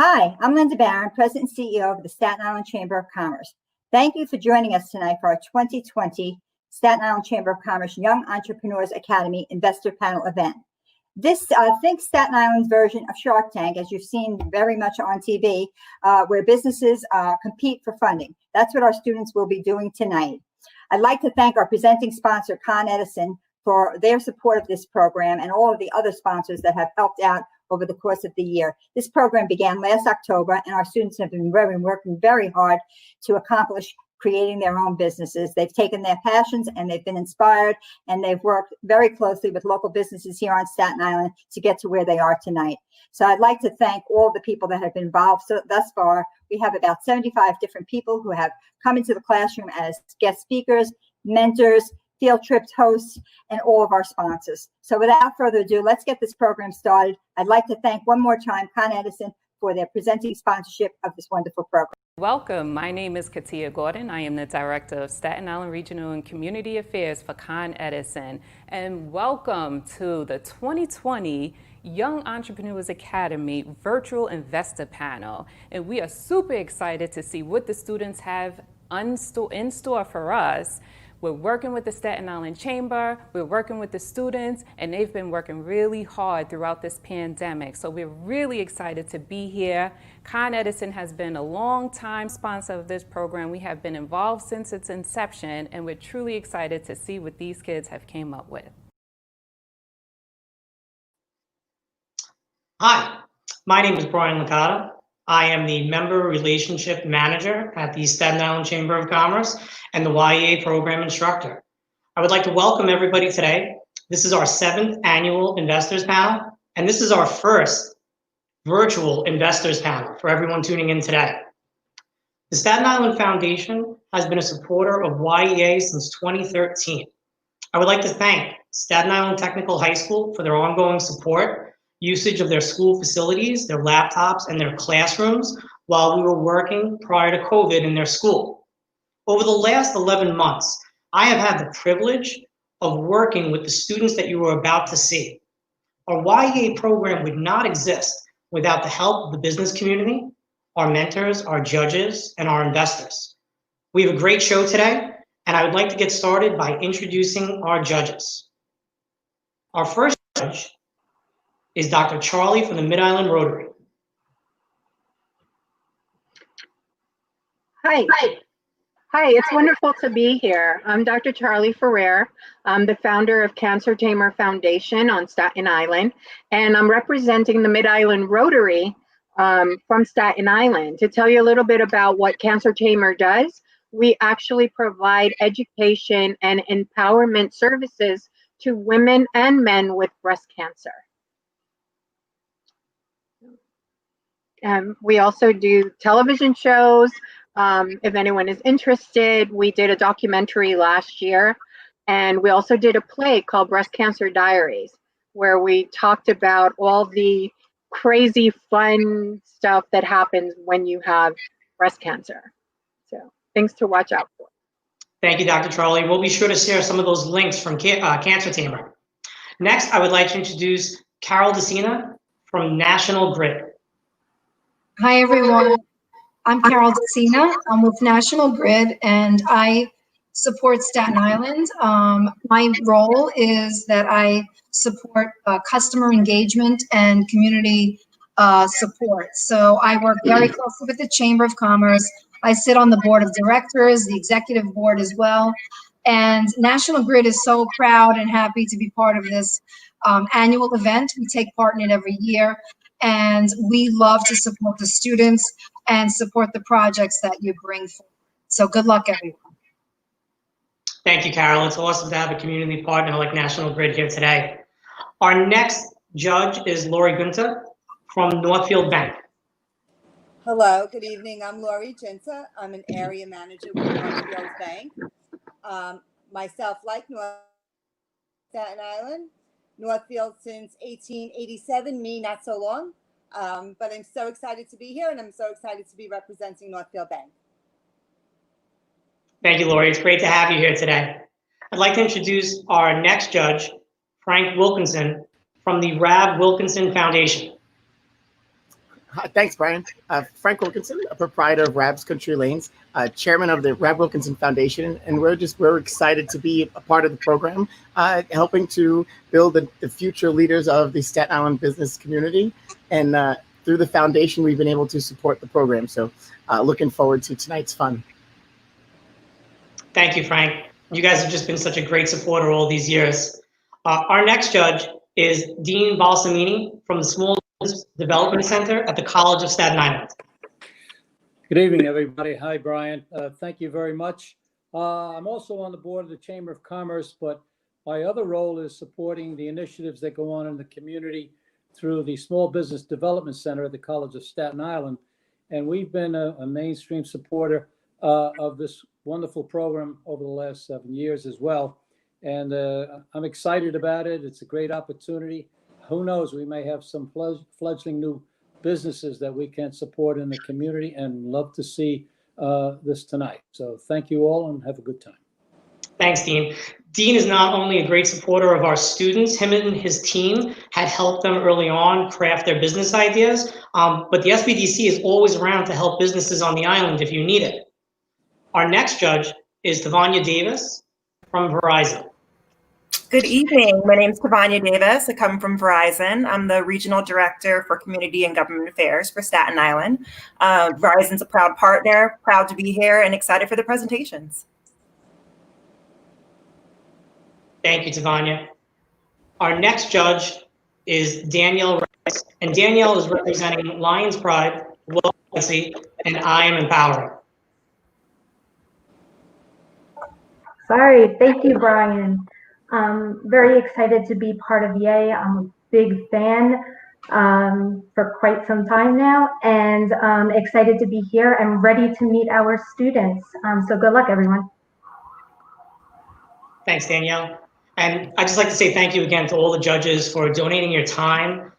Hi, I'm Linda Barron, President and CEO of the Staten Island Chamber of Commerce. Thank you for joining us tonight for our 2020 Staten Island Chamber of Commerce Young Entrepreneurs Academy Investor Panel event. This, think Staten Island's version of Shark Tank, as you've seen very much on TV, where businesses compete for funding. That's what our students will be doing tonight. I'd like to thank our presenting sponsor, Con Edison, for their support of this program and all of the other sponsors that have helped out over the course of the year. This program began last October, and our students have been working very hard to accomplish creating their own businesses. They've taken their passions and they've been inspired, and they've worked very closely with local businesses here on Staten Island to get to where they are tonight. So I'd like to thank all the people that have been involved thus far. We have about 75 different people who have come into the classroom as guest speakers, mentors, field trips hosts, and all of our sponsors. So without further ado, let's get this program started. I'd like to thank one more time Con Edison for their presenting sponsorship of this wonderful program. Welcome. My name is Katia Gordon. I am the Director of Staten Island Regional and Community Affairs for Con Edison. And welcome to the 2020 Young Entrepreneurs Academy Virtual Investor Panel. And we are super excited to see what the students have in store for us. We're working with the Staten Island Chamber, we're working with the students, and they've been working really hard throughout this pandemic. So we're really excited to be here. Con Edison has been a long-time sponsor of this program. We have been involved since its inception, and we're truly excited to see what these kids have came up with. Hi, my name is Brian Lincott. I am the Member Relationship Manager at the Staten Island Chamber of Commerce and the YEA Program Instructor. I would like to welcome everybody today. This is our 7th annual Investors Panel, and this is our first virtual Investors Panel for everyone tuning in today. The Staten Island Foundation has been a supporter of YEA since 2013. I would like to thank Staten Island Technical High School for their ongoing support, usage of their school facilities, their laptops, and their classrooms while we were working prior to COVID in their school. Over the last 11 months, I have had the privilege of working with the students that you are about to see. Our YEA program would not exist without the help of the business community, our mentors, our judges, and our investors. We have a great show today, and I would like to get started by introducing our judges. Our first judge is Dr. Charlie from the Mid-Island Rotary. Hi, it's wonderful to be here. I'm Dr. Charlie Ferrer. I'm the founder of Cancer Tamer Foundation on Staten Island, and I'm representing the Mid-Island Rotary from Staten Island. To tell you a little bit about what Cancer Tamer does, we actually provide education and empowerment services to women and men with breast cancer. We also do television shows. If anyone is interested, we did a documentary last year, and we also did a play called Breast Cancer Diaries, where we talked about all the crazy fun stuff that happens when you have breast cancer. So things to watch out for. Thank you, Dr. Charlie. We'll be sure to share some of those links from Cancer Tamer. Next, I would like to introduce Carol DeCina from National Grid. Hi, everyone. I'm Carol DeCina. I'm with National Grid, and I support Staten Island. My role is that I support customer engagement and community support. So I work very closely with the Chamber of Commerce. I sit on the board of directors, the executive board as well. And National Grid is so proud and happy to be part of this annual event. We take part in it every year. And we love to support the students and support the projects that you bring forward. So good luck, everyone. Thank you, Carol. It's awesome to have a community partner like National Grid here today. Our next judge is Lori Gunta from Northfield Bank. Hello, good evening. I'm Lori Ginta. I'm an area manager with Northfield Bank. Myself, like Staten Island, Northfield since 1887, me not so long, but I'm so excited to be here, and I'm so excited to be representing Northfield Bank. Thank you, Lori. It's great to have you here today. I'd like to introduce our next judge, Frank Wilkinson from the Rab Wilkinson Foundation. Hi, thanks, Brian. Frank Wilkinson, a proprietor of Rab's Country Lanes, chairman of the Rab Wilkinson Foundation, and we're excited to be a part of the program, helping to build the future leaders of the Staten Island business community. And through the foundation, we've been able to support the program. So looking forward to tonight's fun. Thank you, Frank. You guys have just been such a great supporter all these years. Our next judge is Dean Balsamini from the Small Business Development Center at the College of Staten Island. Good evening, everybody. Hi, Brian. Thank you very much. I'm also on the board of the Chamber of Commerce, but my other role is supporting the initiatives that go on in the community through the Small Business Development Center at the College of Staten Island. And we've been a mainstream supporter of this wonderful program over the last 7 years as well. And I'm excited about it. It's a great opportunity. Who knows, we may have some fledgling new businesses that we can support in the community, and love to see this tonight. So thank you all and have a good time. Thanks, Dean. Dean is not only a great supporter of our students, him and his team had helped them early on craft their business ideas, but the SBDC is always around to help businesses on the island if you need it. Our next judge is Tavanya Davis from Verizon. Good evening. My name is Katia Davis. I come from Verizon. I'm the Regional Director for Community and Government Affairs for Staten Island. Verizon's a proud partner, proud to be here and excited for the presentations. Thank you, Tavanya. Our next judge is Danielle Rice, and Danielle is representing Lions Pride, Well Legacy, and I Am Empowering. Sorry, thank you, Brian. Very excited to be part of YEA. I'm a big fan for quite some time now, and excited to be here and ready to meet our students. So good luck, everyone. Thanks, Danielle. And I'd just like to say thank you again to all the judges for donating your time.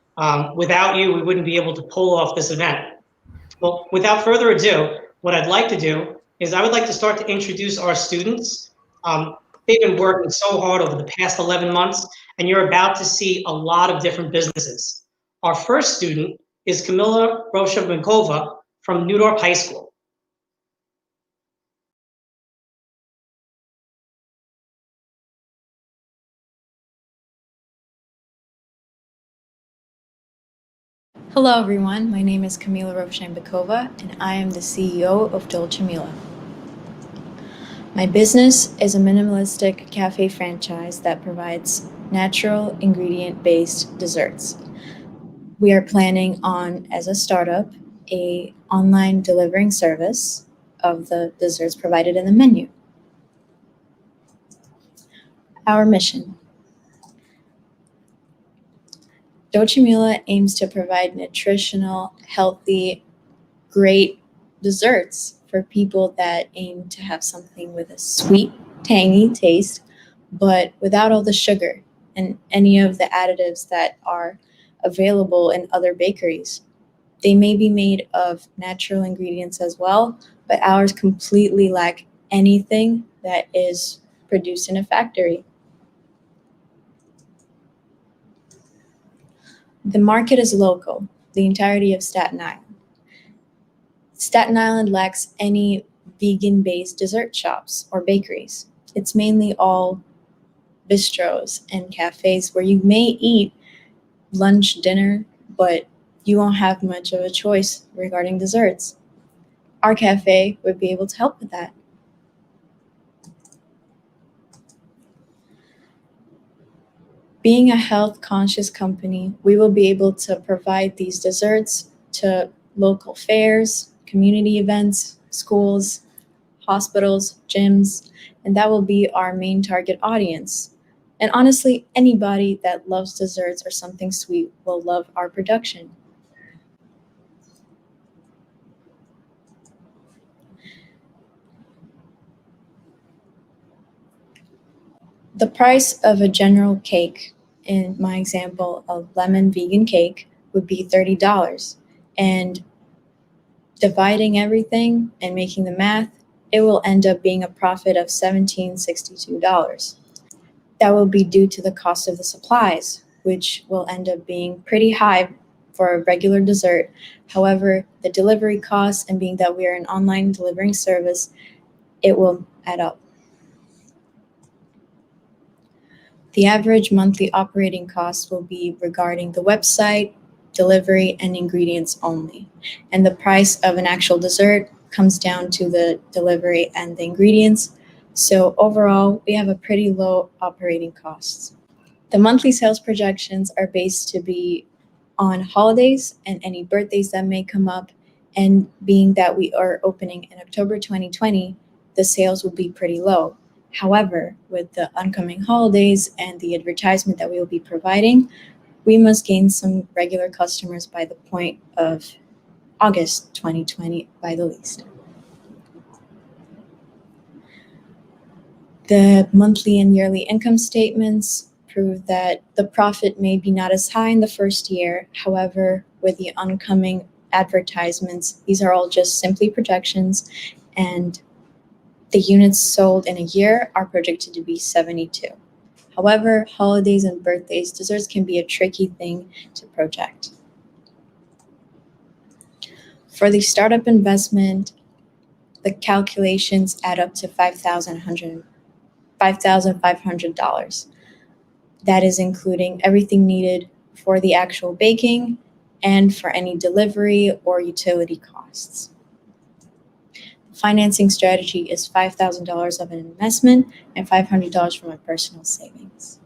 Without you, we wouldn't be able to pull off this event. Well, without further ado, what I'd like to do is I would like to start to introduce our students. They've been working so hard over the past 11 months, and you're about to see a lot of different businesses. Our first student is Camilla Robichambicova from Newdorp High School. Hello everyone, my name is Camilla Robichambicova and I am the CEO of Dolce Mila. My business is a minimalistic cafe franchise that provides natural ingredient-based desserts. We are planning on, as a startup, an online delivering service of the desserts provided in the menu. Our mission. Dolce Mila aims to provide nutritional, healthy, great desserts for people that aim to have something with a sweet, tangy taste, but without all the sugar and any of the additives that are available in other bakeries. They may be made of natural ingredients as well, but ours completely lack anything that is produced in a factory. The market is local, the entirety of Staten Island. Staten Island lacks any vegan-based dessert shops or bakeries. It's mainly all bistros and cafes where you may eat lunch, dinner, but you won't have much of a choice regarding desserts. Our cafe would be able to help with that. Being a health-conscious company, we will be able to provide these desserts to local fairs, community events, schools, hospitals, gyms, and that will be our main target audience. And honestly, anybody that loves desserts or something sweet will love our production. The price of a general cake, in my example, a lemon vegan cake, would be $30. And dividing everything and making the math, it will end up being a profit of $17.62. That will be due to the cost of the supplies, which will end up being pretty high for a regular dessert. However, the delivery costs, and being that we are an online delivering service, it will add up. The average monthly operating cost will be regarding the website, delivery, and ingredients only. And the price of an actual dessert comes down to the delivery and the ingredients. So overall, we have a pretty low operating costs. The monthly sales projections are based to be on holidays and any birthdays that may come up. And being that we are opening in October 2020, the sales will be pretty low. However, with the oncoming holidays and the advertisement that we will be providing, we must gain some regular customers by the point of August 2020 by the least. The monthly and yearly income statements prove that the profit may be not as high in the first year. However, with the oncoming advertisements, these are all just simply projections, and the units sold in a year are projected to be 72. However, holidays and birthdays, desserts can be a tricky thing to project. For the startup investment, the calculations add up to $5,500. That is including everything needed for the actual baking and for any delivery or utility costs. Financing strategy is $5,000 of an investment and $500 from my personal savings.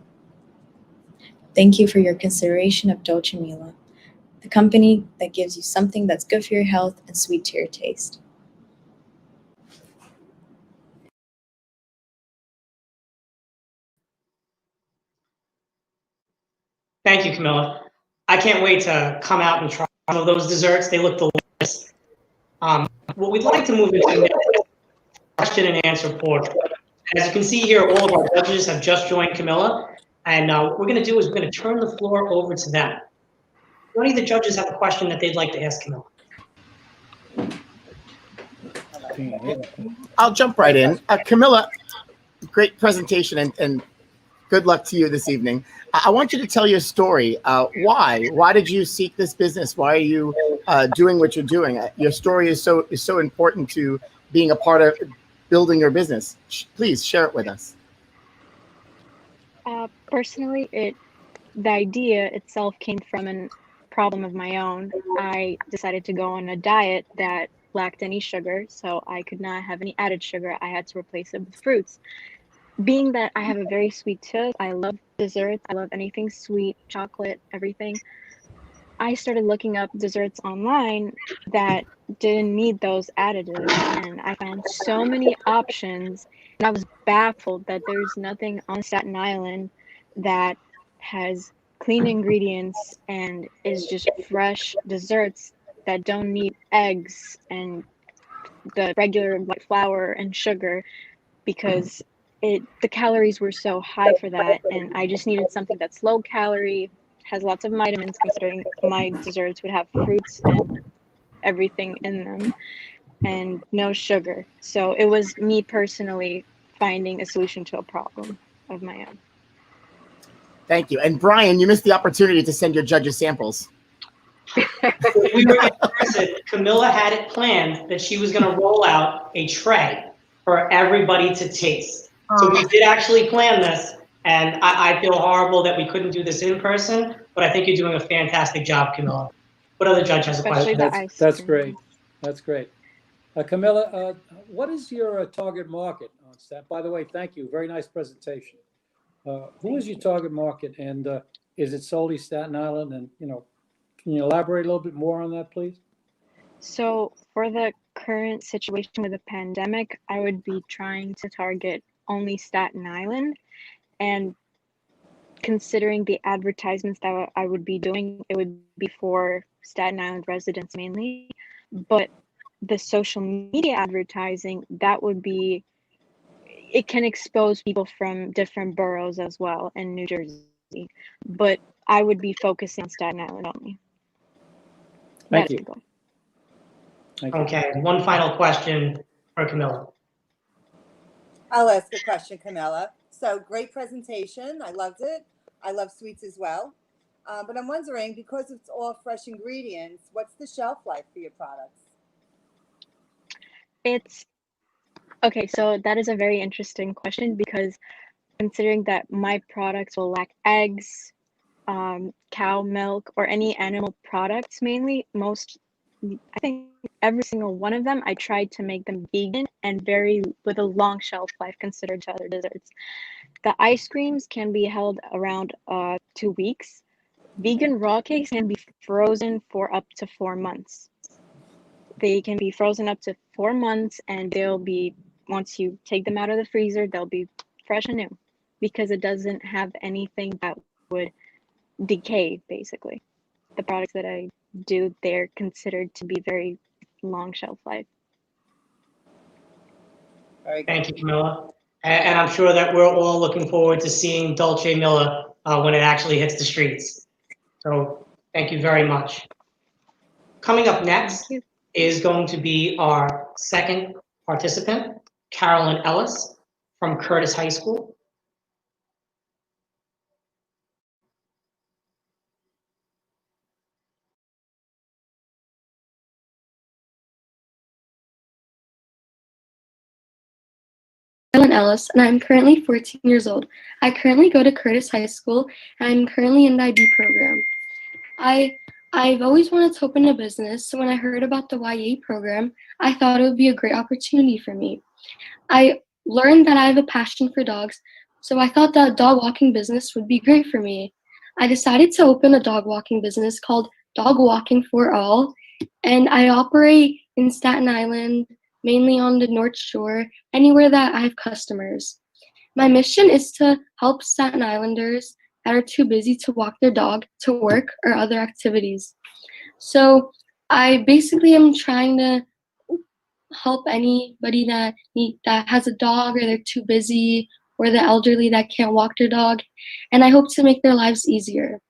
Thank you for your consideration of Dolce Mila, the company that gives you something that's good for your health and sweet to your taste. Thank you, Camilla. I can't wait to come out and try some of those desserts. They look delicious. What we'd like to move into now is question and answer portion. As you can see here, all of our judges have just joined Camilla, and what we're going to do is we're going to turn the floor over to them. Do any of the judges have a question that they'd like to ask Camilla? I'll jump right in. Camilla, great presentation and good luck to you this evening. I want you to tell your story. Why? Why did you seek this business? Why are you doing what you're doing? Your story is so important to being a part of building your business. Please share it with us. Personally, the idea itself came from a problem of my own. I decided to go on a diet that lacked any sugar, so I could not have any added sugar. I had to replace it with fruits. Being that I have a very sweet tooth, I love desserts, I love anything sweet, chocolate, everything. I started looking up desserts online that didn't need those additives, and I found so many options, and I was baffled that there's nothing on Staten Island that has clean ingredients and is just fresh desserts that don't need eggs and the regular white flour and sugar, because the calories were so high for that, and I just needed something that's low calorie, has lots of vitamins, considering my desserts would have fruits and everything in them, and no sugar. So it was me personally finding a solution to a problem of my own. Thank you. And Brian, you missed the opportunity to send your judges samples. We were Camilla had it planned that she was going to roll out a tray for everybody to taste. So we did actually plan this, and I feel horrible that we couldn't do this in person, but I think you're doing a fantastic job, Camilla. What other judge has a question? That's great. That's great. Camilla, what is your target market on Staten? By the way, thank you. Very nice presentation. Who is your target market, and is it solely Staten Island? And can you elaborate a little bit more on that, please? So for the current situation with the pandemic, I would be trying to target only Staten Island, and considering the advertisements that I would be doing, it would be for Staten Island residents mainly. But the social media advertising, that would be, it can expose people from different boroughs as well in New Jersey, but I would be focusing on Staten Island only. Thank you. Okay, one final question for Camilla. I'll ask a question, Camilla. So great presentation. I loved it. I love sweets as well. But I'm wondering, because it's all fresh ingredients, what's the shelf life for your products? It's okay, so that is a very interesting question because considering that my products will lack eggs, cow milk, or any animal products mainly, I think every single one of them, I tried to make them vegan and with a long shelf life considered to other desserts. The ice creams can be held around 2 weeks. Vegan raw cakes can be frozen for up to 4 months. They can be frozen up to 4 months, and once you take them out of the freezer, they'll be fresh and new because it doesn't have anything that would decay, basically. The products that I do, they're considered to be very long shelf life. Very good. Thank you, Camilla. And I'm sure that we're all looking forward to seeing Dolce Miller when it actually hits the streets. So thank you very much. Coming up next is going to be our second participant, Carolyn Ellis from Curtis High School. Ellis, and I'm currently 14 years old. I currently go to Curtis High School, and I'm currently in the IB program. I've always wanted to open a business, so when I heard about the YEA program, I thought it would be a great opportunity for me. I learned that I have a passion for dogs, so I thought that a dog walking business would be great for me. I decided to open a dog walking business called Dog Walking for All, and I operate in Staten Island, mainly on the North Shore, anywhere that I have customers. My mission is to help Staten Islanders that are too busy to walk their dog to work or other activities. So I basically am trying to help anybody that has a dog or they're too busy, or the elderly that can't walk their dog, and I hope to make their lives easier.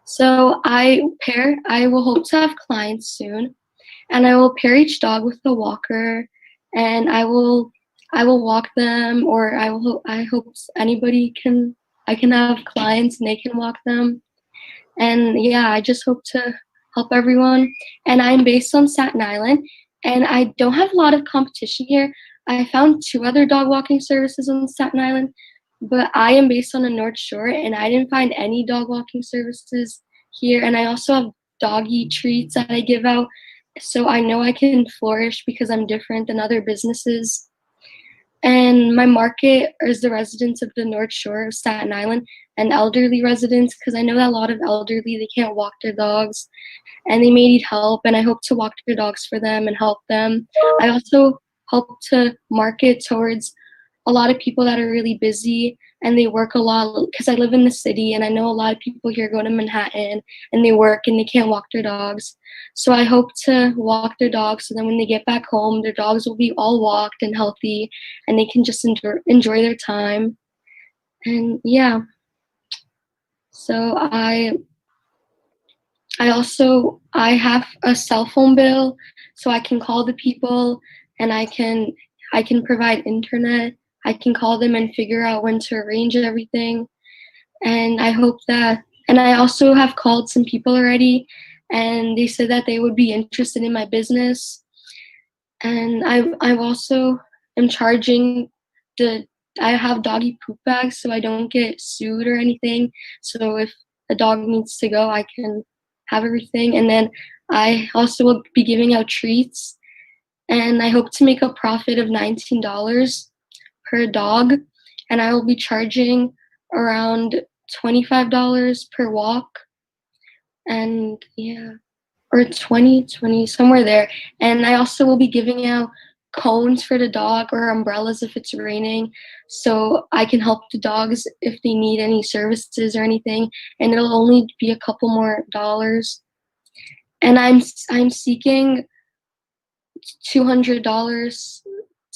So I will hope to have clients soon, and I will pair each dog with a walker, and I will walk them, or I hope I can have clients and they can walk them. And yeah, I just hope to help everyone. And I'm based on Staten Island, and I don't have a lot of competition here. I found 2 other dog walking services on Staten Island, but I am based on the North Shore, and I didn't find any dog walking services here. And I also have doggy treats that I give out, so I know I can flourish because I'm different than other businesses. And my market is the residents of the North Shore of Staten Island and elderly residents, because I know that a lot of elderly, they can't walk their dogs and they may need help, and I hope to walk their dogs for them and help them. I also hope to market towards a lot of people that are really busy and they work a lot, because I live in the city and I know a lot of people here go to Manhattan and they work and they can't walk their dogs. So I hope to walk their dogs, so then when they get back home, their dogs will be all walked and healthy and they can just enjoy their time. And yeah, so I have a cell phone bill, so I can call the people, and I can provide internet. I can call them and figure out when to arrange everything. And I hope that, and I also have called some people already, and they said that they would be interested in my business. And I also am charging I have doggy poop bags, so I don't get sued or anything. So if a dog needs to go, I can have everything. And then I also will be giving out treats, and I hope to make a profit of $19 per dog, and I will be charging around $25 per walk, and yeah, or 20 somewhere there. And I also will be giving out cones for the dog or umbrellas if it's raining, so I can help the dogs if they need any services or anything, and it'll only be a couple more dollars. And I'm seeking $200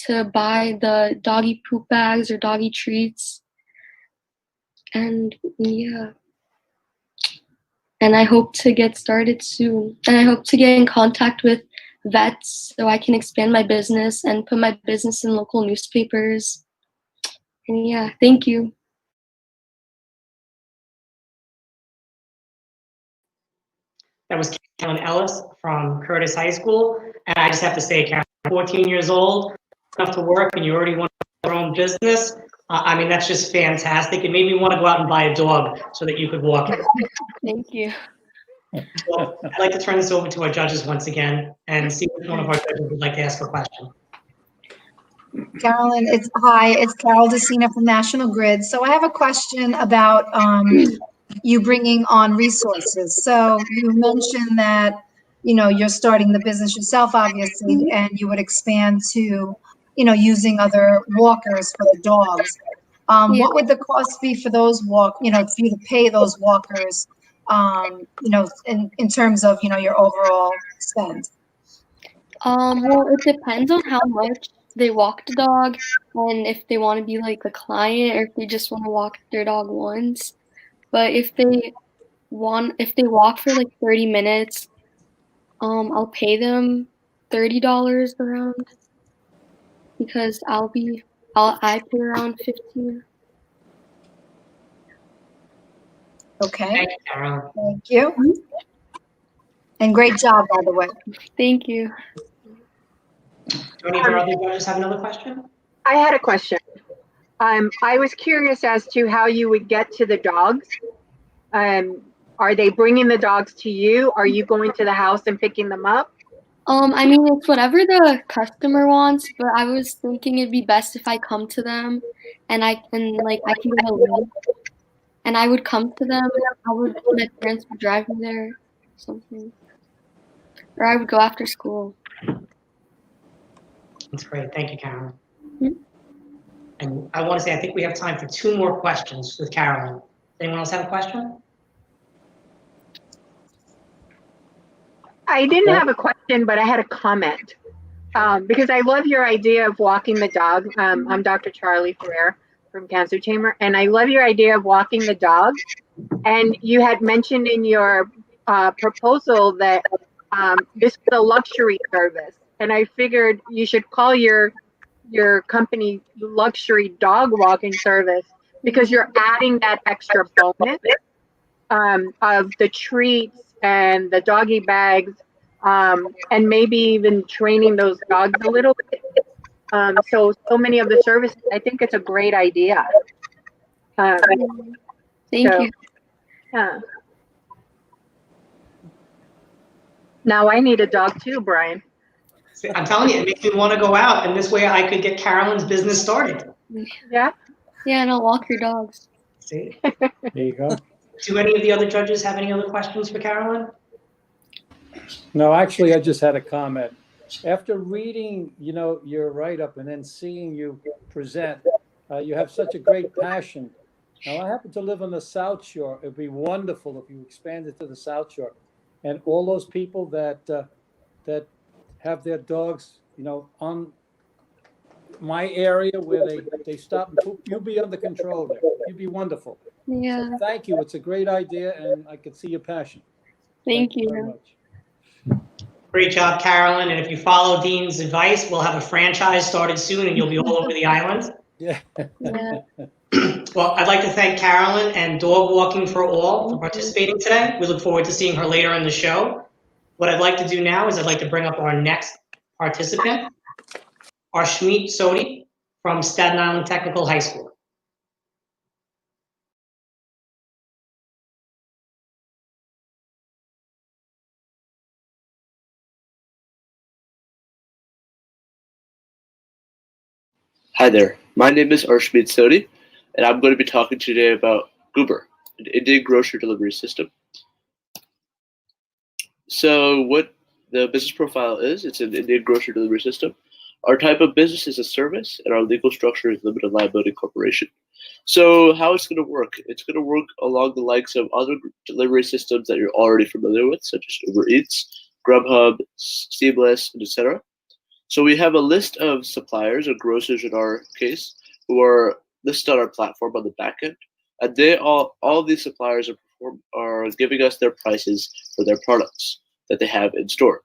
to buy the doggy poop bags or doggy treats. And yeah, and I hope to get started soon, and I hope to get in contact with vets so I can expand my business and put my business in local newspapers. And yeah, thank you. That was Carolyn Ellis from Curtis High School. And I just have to say, Carolyn, 14 years old, enough to work, and you already want your own business. I mean, that's just fantastic. It made me want to go out and buy a dog so that you could walk it. Thank you. Well, I'd like to turn this over to our judges once again and see which one of our judges would like to ask a question. Carolyn, it's Carol Decina from National Grid. So I have a question about you bringing on resources. So you mentioned that, you're starting the business yourself, obviously, and you would expand to, using other walkers for the dogs. What would the cost be for those for you to pay those walkers, in terms of, your overall spend? Well, it depends on how much they walk the dog and if they want to be like a client or if they just want to walk their dog once. But if they walk for like 30 minutes, I'll pay them $30 around because I pay around 15. Okay. Thank you, Carolyn. Thank you. And great job, by the way. Thank you. Do any of our other judges have another question? I had a question. I was curious as to how you would get to the dogs. Are they bringing the dogs to you? Are you going to the house and picking them up? I mean, it's whatever the customer wants, but I was thinking it'd be best if I come to them and I can get a link and I would come to them. My parents would drive me there or something. Or I would go after school. That's great. Thank you, Carolyn. Mm-hmm. And I want to say, I think we have time for 2 more questions with Carolyn. Anyone else have a question? I didn't have a question, but I had a comment. Because I love your idea of walking the dog. I'm Dr. Charlie Ferrer from Cancer Chamber, and I love your idea of walking the dog. And you had mentioned in your proposal that this is a luxury service. And I figured you should call your company luxury dog walking service because you're adding that extra bonus of the treats and the doggy bags, and maybe even training those dogs a little bit. So many of the services, I think it's a great idea. Thank you. Yeah. Now I need a dog too, Brian. I'm telling you, it makes me want to go out, and this way I could get Carolyn's business started. Yeah. Yeah, and I'll walk your dogs. See? There you go. Do any of the other judges have any other questions for Carolyn? No, actually, I just had a comment. After reading, your write-up and then seeing you present, you have such a great passion. Now, I happen to live on the South Shore. It'd be wonderful if you expanded to the South Shore. And all those people that have their dogs, on my area where they stop and poop, you'll be under control there. You'd be wonderful. Yeah. So thank you. It's a great idea, and I could see your passion. Thank you very much. Great job, Carolyn. And if you follow Dean's advice, we'll have a franchise started soon and you'll be all over the island. Yeah. Well, I'd like to thank Carolyn and Dog Walking for All for participating today. We look forward to seeing her later in the show. What I'd like to do now is I'd like to bring up our next participant, Arshmeet Sodhi from Staten Island Technical High School. Hi there, my name is Arshmeet Sodhi, and I'm going to be talking today about Goober, an Indian grocery delivery system. So what the business profile is, it's an Indian grocery delivery system. Our type of business is a service, and our legal structure is limited liability corporation. So how it's going to work? It's going to work along the likes of other delivery systems that you're already familiar with, such as Uber Eats, Grubhub, Seamless, etc. So we have a list of suppliers or grocers in our case who are listed on our platform on the back end, and they all these suppliers are giving us their prices for their products that they have in store.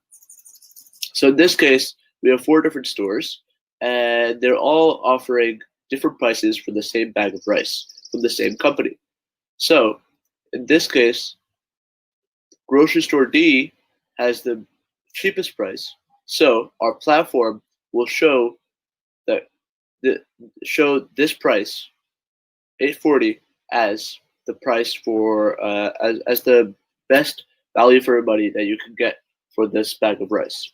So in this case, we have 4 different stores, and they're all offering different prices for the same bag of rice from the same company. So in this case, Grocery store D has the cheapest price, so our platform will show this price, $8.40, as the price for as the best value for your money that you can get for this bag of rice.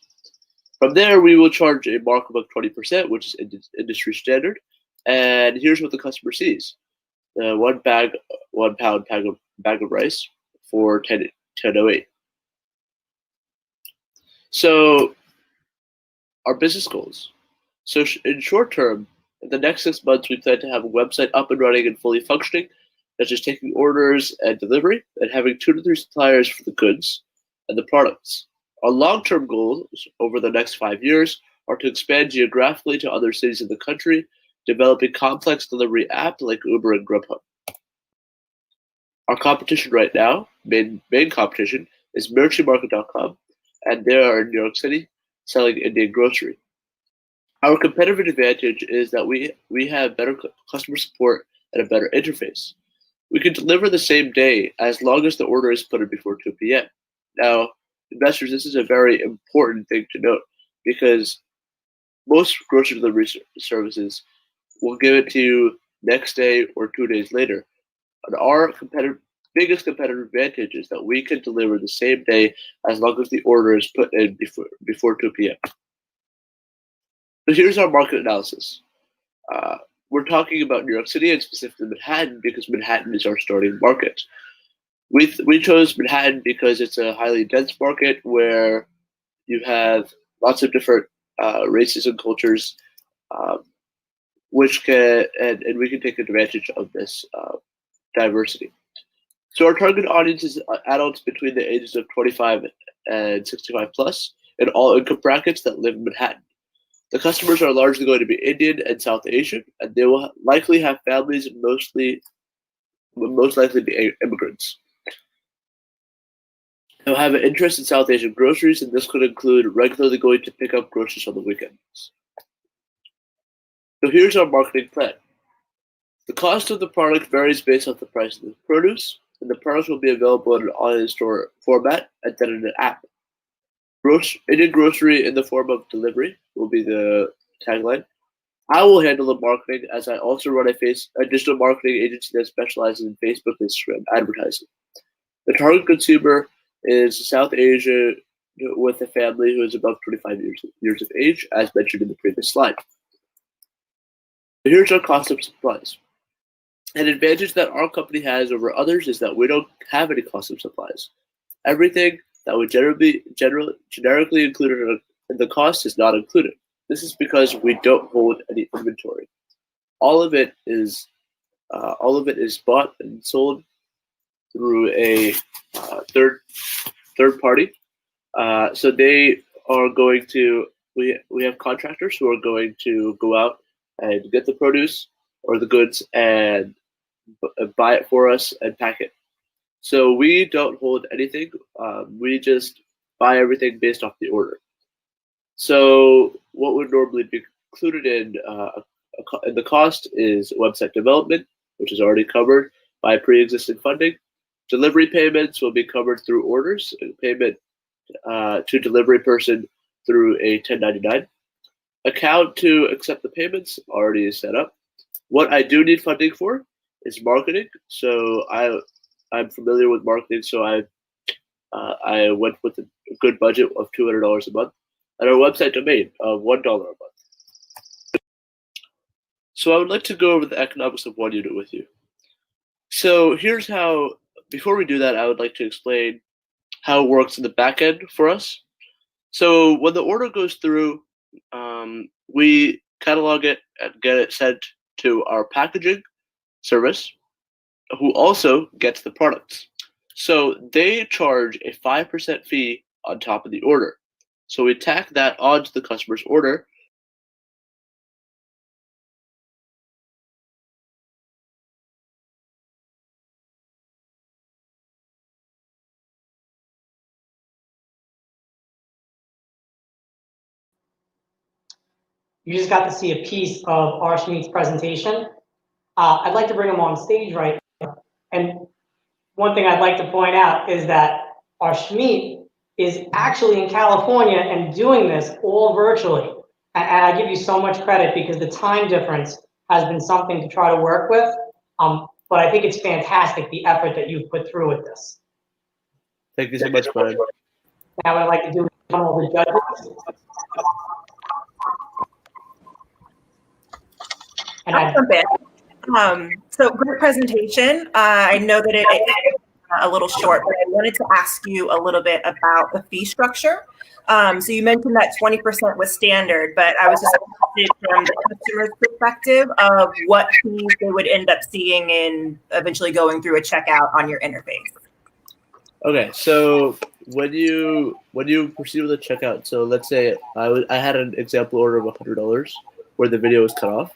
From there, we will charge a markup of 20%, which is industry standard. And here's what the customer sees: one pound bag of rice for $10.08. So our business goals. So in short term, in the next 6 months, we plan to have a website up and running and fully functioning, such as taking orders and delivery, and having 2 to 3 suppliers for the goods and the products. Our long-term goals over the next 5 years are to expand geographically to other cities in the country, developing complex delivery apps like Uber and Grubhub. Our competition right now, main competition, is merchantmarket.com, and they are in New York City selling Indian grocery. Our competitive advantage is that we have better customer support and a better interface. We can deliver the same day as long as the order is put in before 2 p.m. Now, investors, this is a very important thing to note, because most grocery delivery services will give it to you next day or 2 days later. And our biggest competitive advantage is that we can deliver the same day as long as the order is put in before 2 p.m. So here's our market analysis. We're talking about New York City and specifically Manhattan because Manhattan is our starting market. We chose Manhattan because it's a highly dense market where you have lots of different races and cultures, and we can take advantage of this diversity. So our target audience is adults between the ages of 25 and 65 plus in all income brackets that live in Manhattan. The customers are largely going to be Indian and South Asian, and they will likely have families and most likely be immigrants. They'll have an interest in South Asian groceries, and this could include regularly going to pick up groceries on the weekends. So here's our marketing plan. The cost of the product varies based on the price of the produce, and the product will be available in an online store format and then in an app. Indian grocery in the form of delivery will be the tagline. I will handle the marketing, as I also run a digital marketing agency that specializes in Facebook and Instagram advertising. The target consumer is South Asia with a family who is above 25 years of age, as mentioned in the previous slide. Here's our cost of supplies. An advantage that our company has over others is that we don't have any cost of supplies. Everything that would generically included in the cost is not included. This is because we don't hold any inventory. All of it is bought and sold through a third party. So they are going to. We have contractors who are going to go out and get the produce or the goods and buy it for us and pack it. So we don't hold anything. We just buy everything based off the order. So what would normally be included in the cost is website development, which is already covered by pre-existing funding. Delivery payments will be covered through orders and payment to delivery person through a 1099. Account to accept the payments already is set up. What I do need funding for is marketing. So I'm familiar with marketing, so I went with a good budget of $200 a month, and our website domain of $1 a month. So I would like to go over the economics of one unit with you. So here's how. Before we do that, I would like to explain how it works in the back end for us. So when the order goes through, we catalog it and get it sent to our packaging service, who also gets the products. So they charge a 5% fee on top of the order. So we tack that onto the customer's order. You just got to see a piece of Arshin's presentation. I'd like to bring him on stage right now. And one thing I'd like to point out is that Schmeat is actually in California and doing this all virtually. And I give you so much credit because the time difference has been something to try to work with. But I think it's fantastic, the effort that you've put through with this. Thank you so much, Brian. Now what I'd like to do is all the judges. And I'll jump in. So great presentation. I know that it's a little short, but I wanted to ask you a little bit about the fee structure. So you mentioned that 20% was standard, but I was just interested from the customer's perspective of what fees they would end up seeing in eventually going through a checkout on your interface. Okay, so when you proceed with a checkout, so let's say I had an example order of $100 where the video was cut off.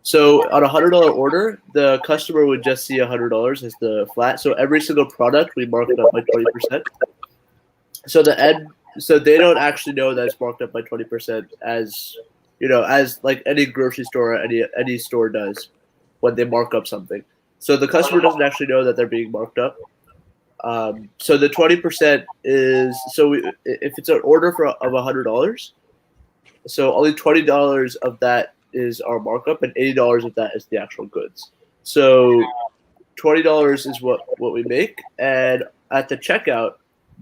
So on a $100 order, the customer would just see $100 as the flat. So every single product we mark it up by 20%. So they don't actually know that it's marked up by 20% as as like any grocery store or any store does when they mark up something. So the customer doesn't actually know that they're being marked up. So the 20% is if it's an order of $100, so only $20 of that is our markup, and $80 of that is the actual goods. So $20 is what we make, and at the checkout,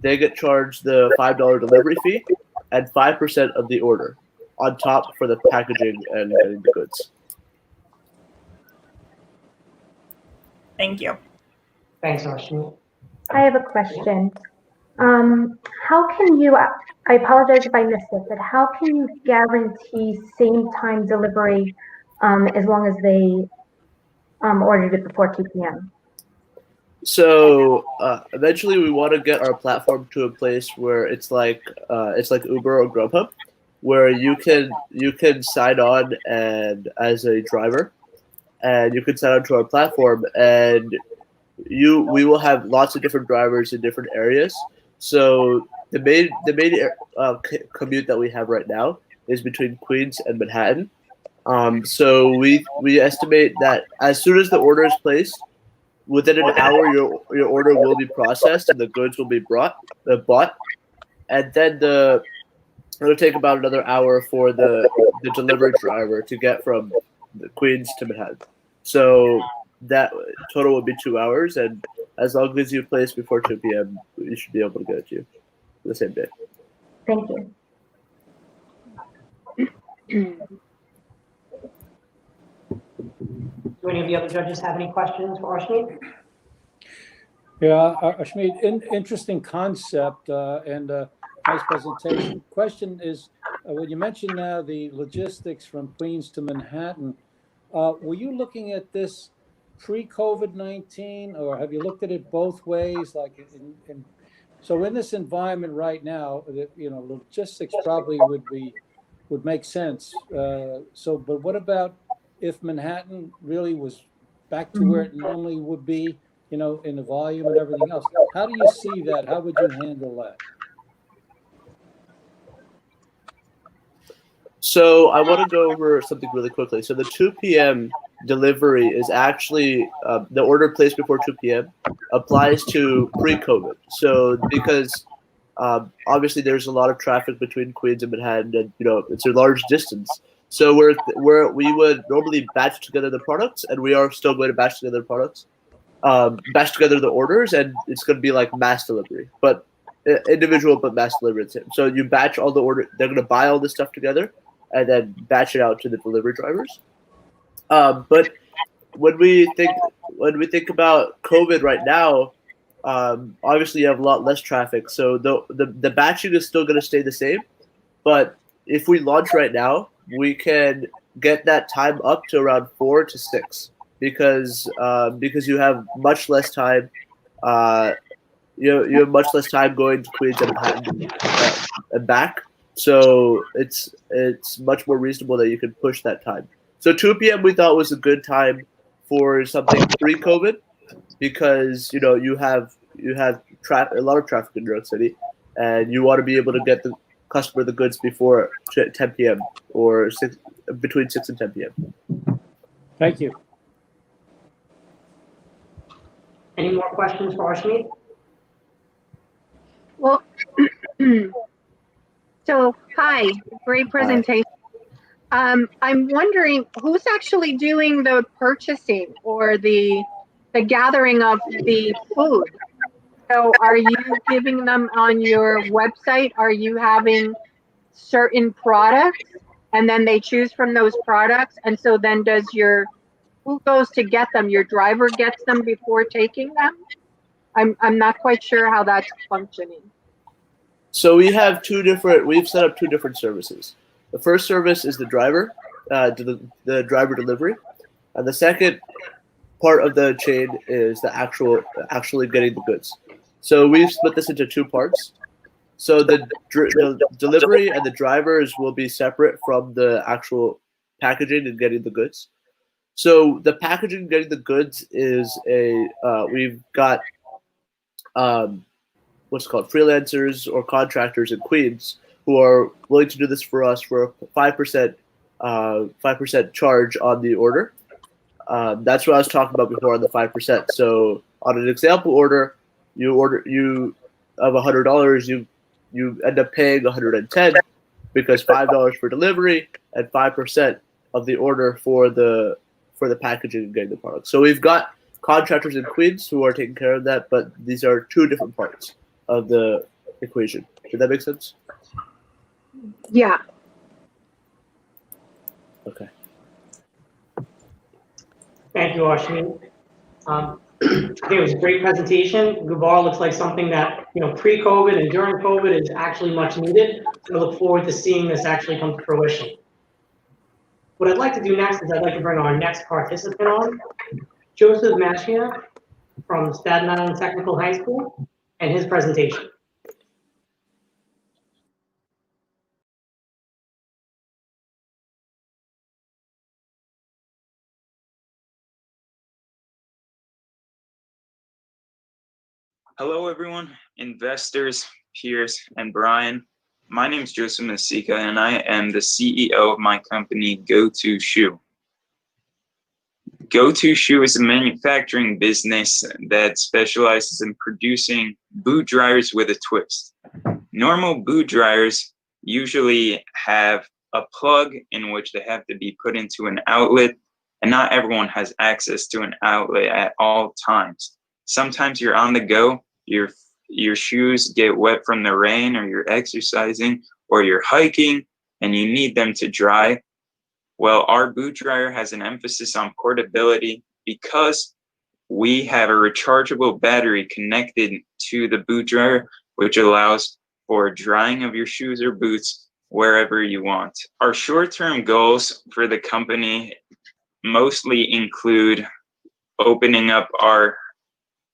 they get charged the $5 delivery fee and 5% of the order on top for the packaging and getting the goods. Thank you. Thanks, Ashmi. I have a question. How can you, I apologize if I missed it, but how can you guarantee same time delivery as long as they ordered it before 2 p.m.? So eventually we want to get our platform to a place where it's like Uber or Grubhub, where you can sign on and as a driver, and you can sign on to our platform, and we will have lots of different drivers in different areas. So the main commute that we have right now is between Queens and Manhattan. So we estimate that as soon as the order is placed, within an hour your order will be processed and the goods will be bought, and then it'll take about another hour for the delivery driver to get from the Queens to Manhattan. So that total will be 2 hours, and as long as you place before 2 p.m., you should be able to get it to you the same day. Thank you. Do any of the other judges have any questions for Ashmi? Yeah, Ashmi, interesting concept and nice presentation. Question is, when you mentioned now the logistics from Queens to Manhattan, were you looking at this pre-COVID-19, or have you looked at it both ways? So in this environment right now, logistics probably would make sense. But what about if Manhattan really was back to where it normally would be, in the volume and everything else? How do you see that? How would you handle that? So I want to go over something really quickly. So the 2 p.m. delivery is actually the order placed before 2 p.m. applies to pre-COVID. So because obviously there's a lot of traffic between Queens and Manhattan, and it's a large distance. So we would normally batch together the products, and we are still going to batch together the products, batch together the orders, and it's going to be like mass delivery, but individual but mass delivery. So you batch all the order. They're going to buy all this stuff together and then batch it out to the delivery drivers. But when we think about COVID right now, obviously you have a lot less traffic, so the batching is still going to stay the same. But if we launch right now, we can get that time up to around 4 to 6 because you have much less time. You have much less time going to Queens and Manhattan and back. So it's much more reasonable that you can push that time. So 2 p.m. we thought was a good time for something pre-COVID because you have a lot of traffic in New York City, and you want to be able to get the customer the goods before 10 p.m. or between 6 and 10 p.m. Thank you. Any more questions for Ashmi? So, hi, great presentation. I'm wondering who's actually doing the purchasing or the gathering of the food? So are you giving them on your website? Are you having certain products and then they choose from those products? And so then who goes to get them? Your driver gets them before taking them? I'm not quite sure how that's functioning. So we've set up two different services. The first service is the driver, the driver delivery. And the second part of the chain is the actually getting the goods. So we've split this into two parts. So the delivery and the drivers will be separate from the actual packaging and getting the goods. So the packaging and getting the goods is we've got what's called freelancers or contractors in Queens who are willing to do this for us for a 5% charge on the order. That's what I was talking about before on the 5%. So on an example order, you of $100, you end up paying $110 because $5 for delivery and 5% of the order for the packaging and getting the product. So we've got contractors in Queens who are taking care of that, but these are two different parts of the equation. Did that make sense? Yeah. Okay. Thank you, Ashmi. I think it was a great presentation. Gubar looks like something that, pre-COVID and during COVID is actually much needed. So I look forward to seeing this actually come to fruition. What I'd like to do next is I'd like to bring our next participant on, Joseph Mashia from Staten Island Technical High School, and his presentation. Hello, everyone, investors, peers, and Brian. My name is Joseph Masika, and I am the CEO of my company, gotoshoe. gotoshoe is a manufacturing business that specializes in producing boot dryers with a twist. Normal boot dryers usually have a plug in which they have to be put into an outlet, and not everyone has access to an outlet at all times. Sometimes you're on the go, your shoes get wet from the rain, or you're exercising, or you're hiking, and you need them to dry. Well, our boot dryer has an emphasis on portability because we have a rechargeable battery connected to the boot dryer, which allows for drying of your shoes or boots wherever you want. Our short-term goals for the company mostly include opening up our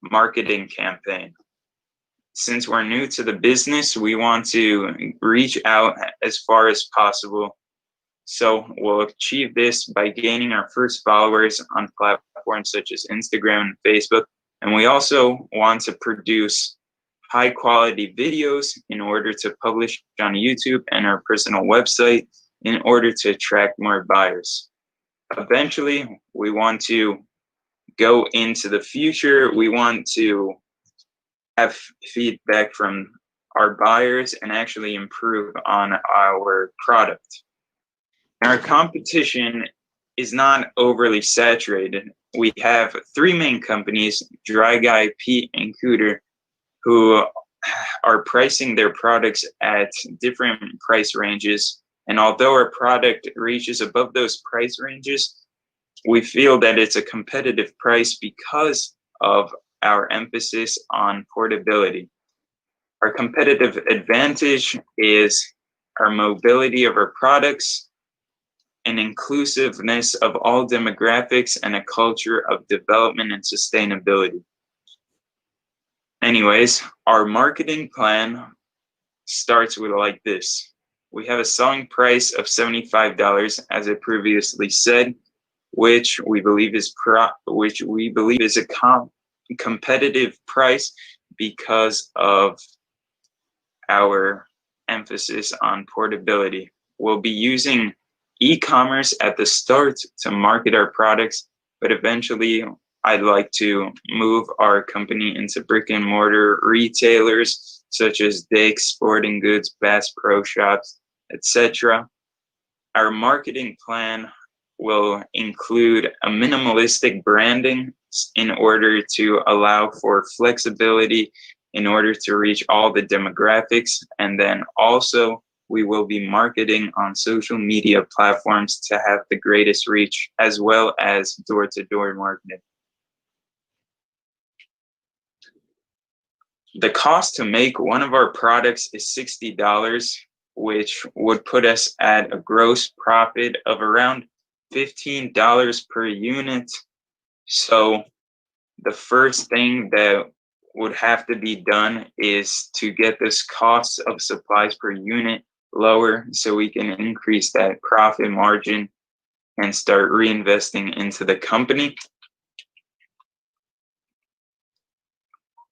marketing campaign. Since we're new to the business, we want to reach out as far as possible. So we'll achieve this by gaining our first followers on platforms such as Instagram and Facebook. And we also want to produce high quality videos in order to publish on YouTube and our personal website in order to attract more buyers. Eventually, we want to go into the future. We want to have feedback from our buyers and actually improve on our product. Our competition is not overly saturated. We have three main companies, Dry Guy, Pete, and Cooter, who are pricing their products at different price ranges. And although our product reaches above those price ranges, we feel that it's a competitive price because of our emphasis on portability. Our competitive advantage is our mobility of our products, an inclusiveness of all demographics, and a culture of development and sustainability. Anyways, our marketing plan starts with like this. We have a selling price of $75, as I previously said, which we believe is a competitive price because of our emphasis on portability. We'll be using e-commerce at the start to market our products, but eventually I'd like to move our company into brick and mortar retailers such as Dick's, Sporting Goods, Bass Pro Shops, etc. Our marketing plan will include a minimalistic branding in order to allow for flexibility in order to reach all the demographics. And then also we will be marketing on social media platforms to have the greatest reach, as well as door-to-door marketing. The cost to make one of our products is $60, which would put us at a gross profit of around $15 per unit. So the first thing that would have to be done is to get this cost of supplies per unit lower so we can increase that profit margin and start reinvesting into the company.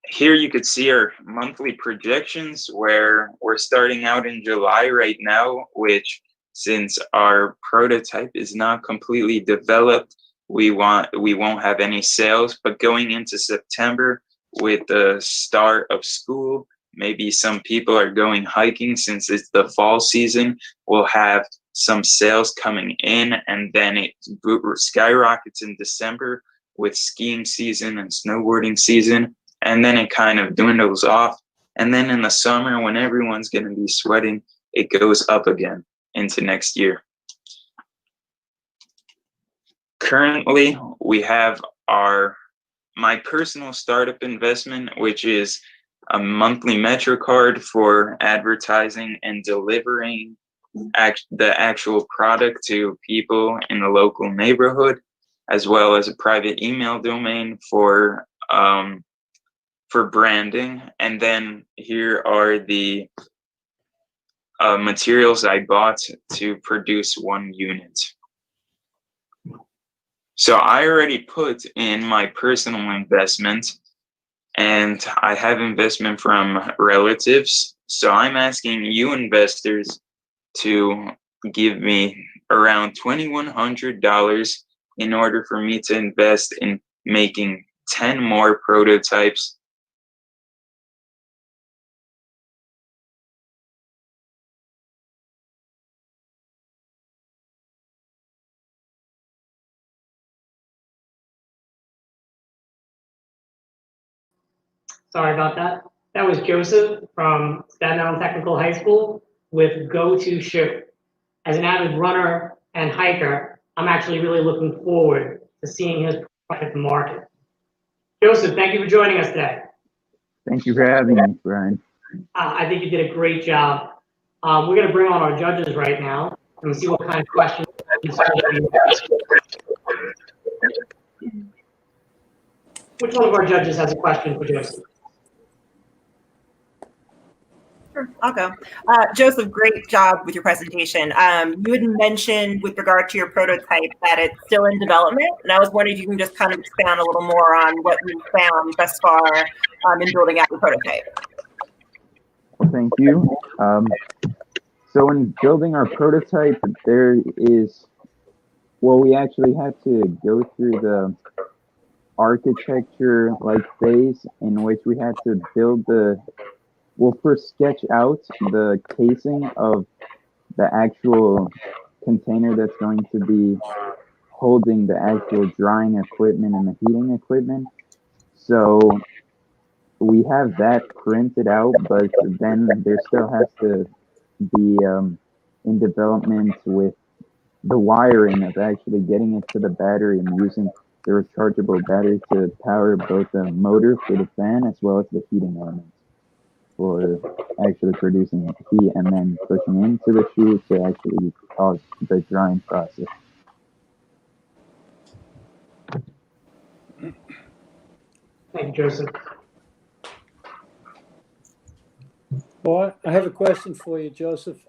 Here you could see our monthly projections, where we're starting out in July right now, which, since our prototype is not completely developed, we won't have any sales. But going into September, with the start of school, maybe some people are going hiking since it's the fall season, we'll have some sales coming in, and then it skyrockets in December with skiing season and snowboarding season, and then it kind of dwindles off. And then in the summer, when everyone's going to be sweating, it goes up again into next year. Currently, we have my personal startup investment, which is a monthly MetroCard for advertising and delivering the actual product to people in the local neighborhood, as well as a private email domain for branding. And then here are the materials I bought to produce one unit. So I already put in my personal investment, and I have investment from relatives. So I'm asking you investors to give me around $2,100 in order for me to invest in making 10 more prototypes. Sorry about that. That was Joseph from Staten Island Technical High School with gotoshoe. As an avid runner and hiker, I'm actually really looking forward to seeing his product at the market. Joseph, thank you for joining us today. Thank you for having me, Brian. I think you did a great job. We're going to bring on our judges right now and see what kind of questions. Which one of our judges has a question for Joseph? Sure, I'll go. Joseph, great job with your presentation. You had mentioned with regard to your prototype that it's still in development, and I was wondering if you can just kind of expand a little more on what you found thus far in building out your prototype. Well, thank you. So in building our prototype, we actually had to go through the architecture phase in which we had to build first sketch out the casing of the actual container that's going to be holding the actual drying equipment and the heating equipment. So we have that printed out, but then there still has to be in development with the wiring of actually getting it to the battery and using the rechargeable battery to power both the motor for the fan as well as the heating elements for actually producing heat, and then pushing into the shoe to actually cause the drying process. Thank you, Joseph. Well, I have a question for you, Joseph.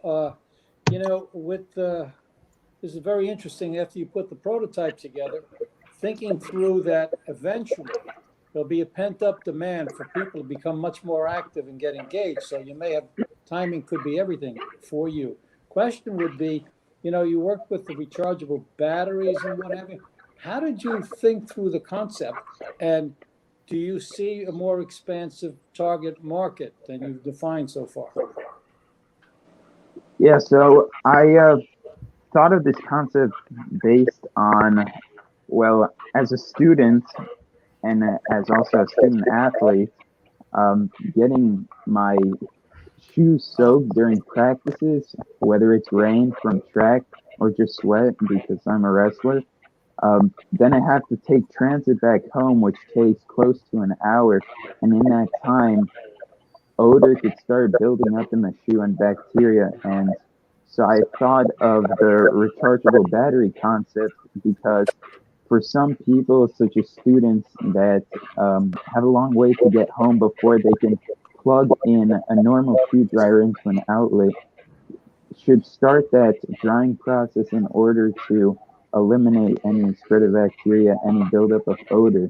This is very interesting. After you put the prototype together, thinking through that eventually there'll be a pent-up demand for people to become much more active and get engaged. So you may have, timing could be everything for you. Question would be, you work with the rechargeable batteries and what have you. How did you think through the concept? And do you see a more expansive target market than you've defined so far? Yeah, so I thought of this concept based on, well, as a student and as also a student athlete, getting my shoes soaked during practices, whether it's rain from track or just sweat because I'm a wrestler. Then I have to take transit back home, which takes close to an hour. And in that time, odor could start building up in the shoe and bacteria. And so I thought of the rechargeable battery concept because for some people, such as students that have a long way to get home before they can plug in a normal shoe dryer into an outlet, should start that drying process in order to eliminate any spread of bacteria, any buildup of odor.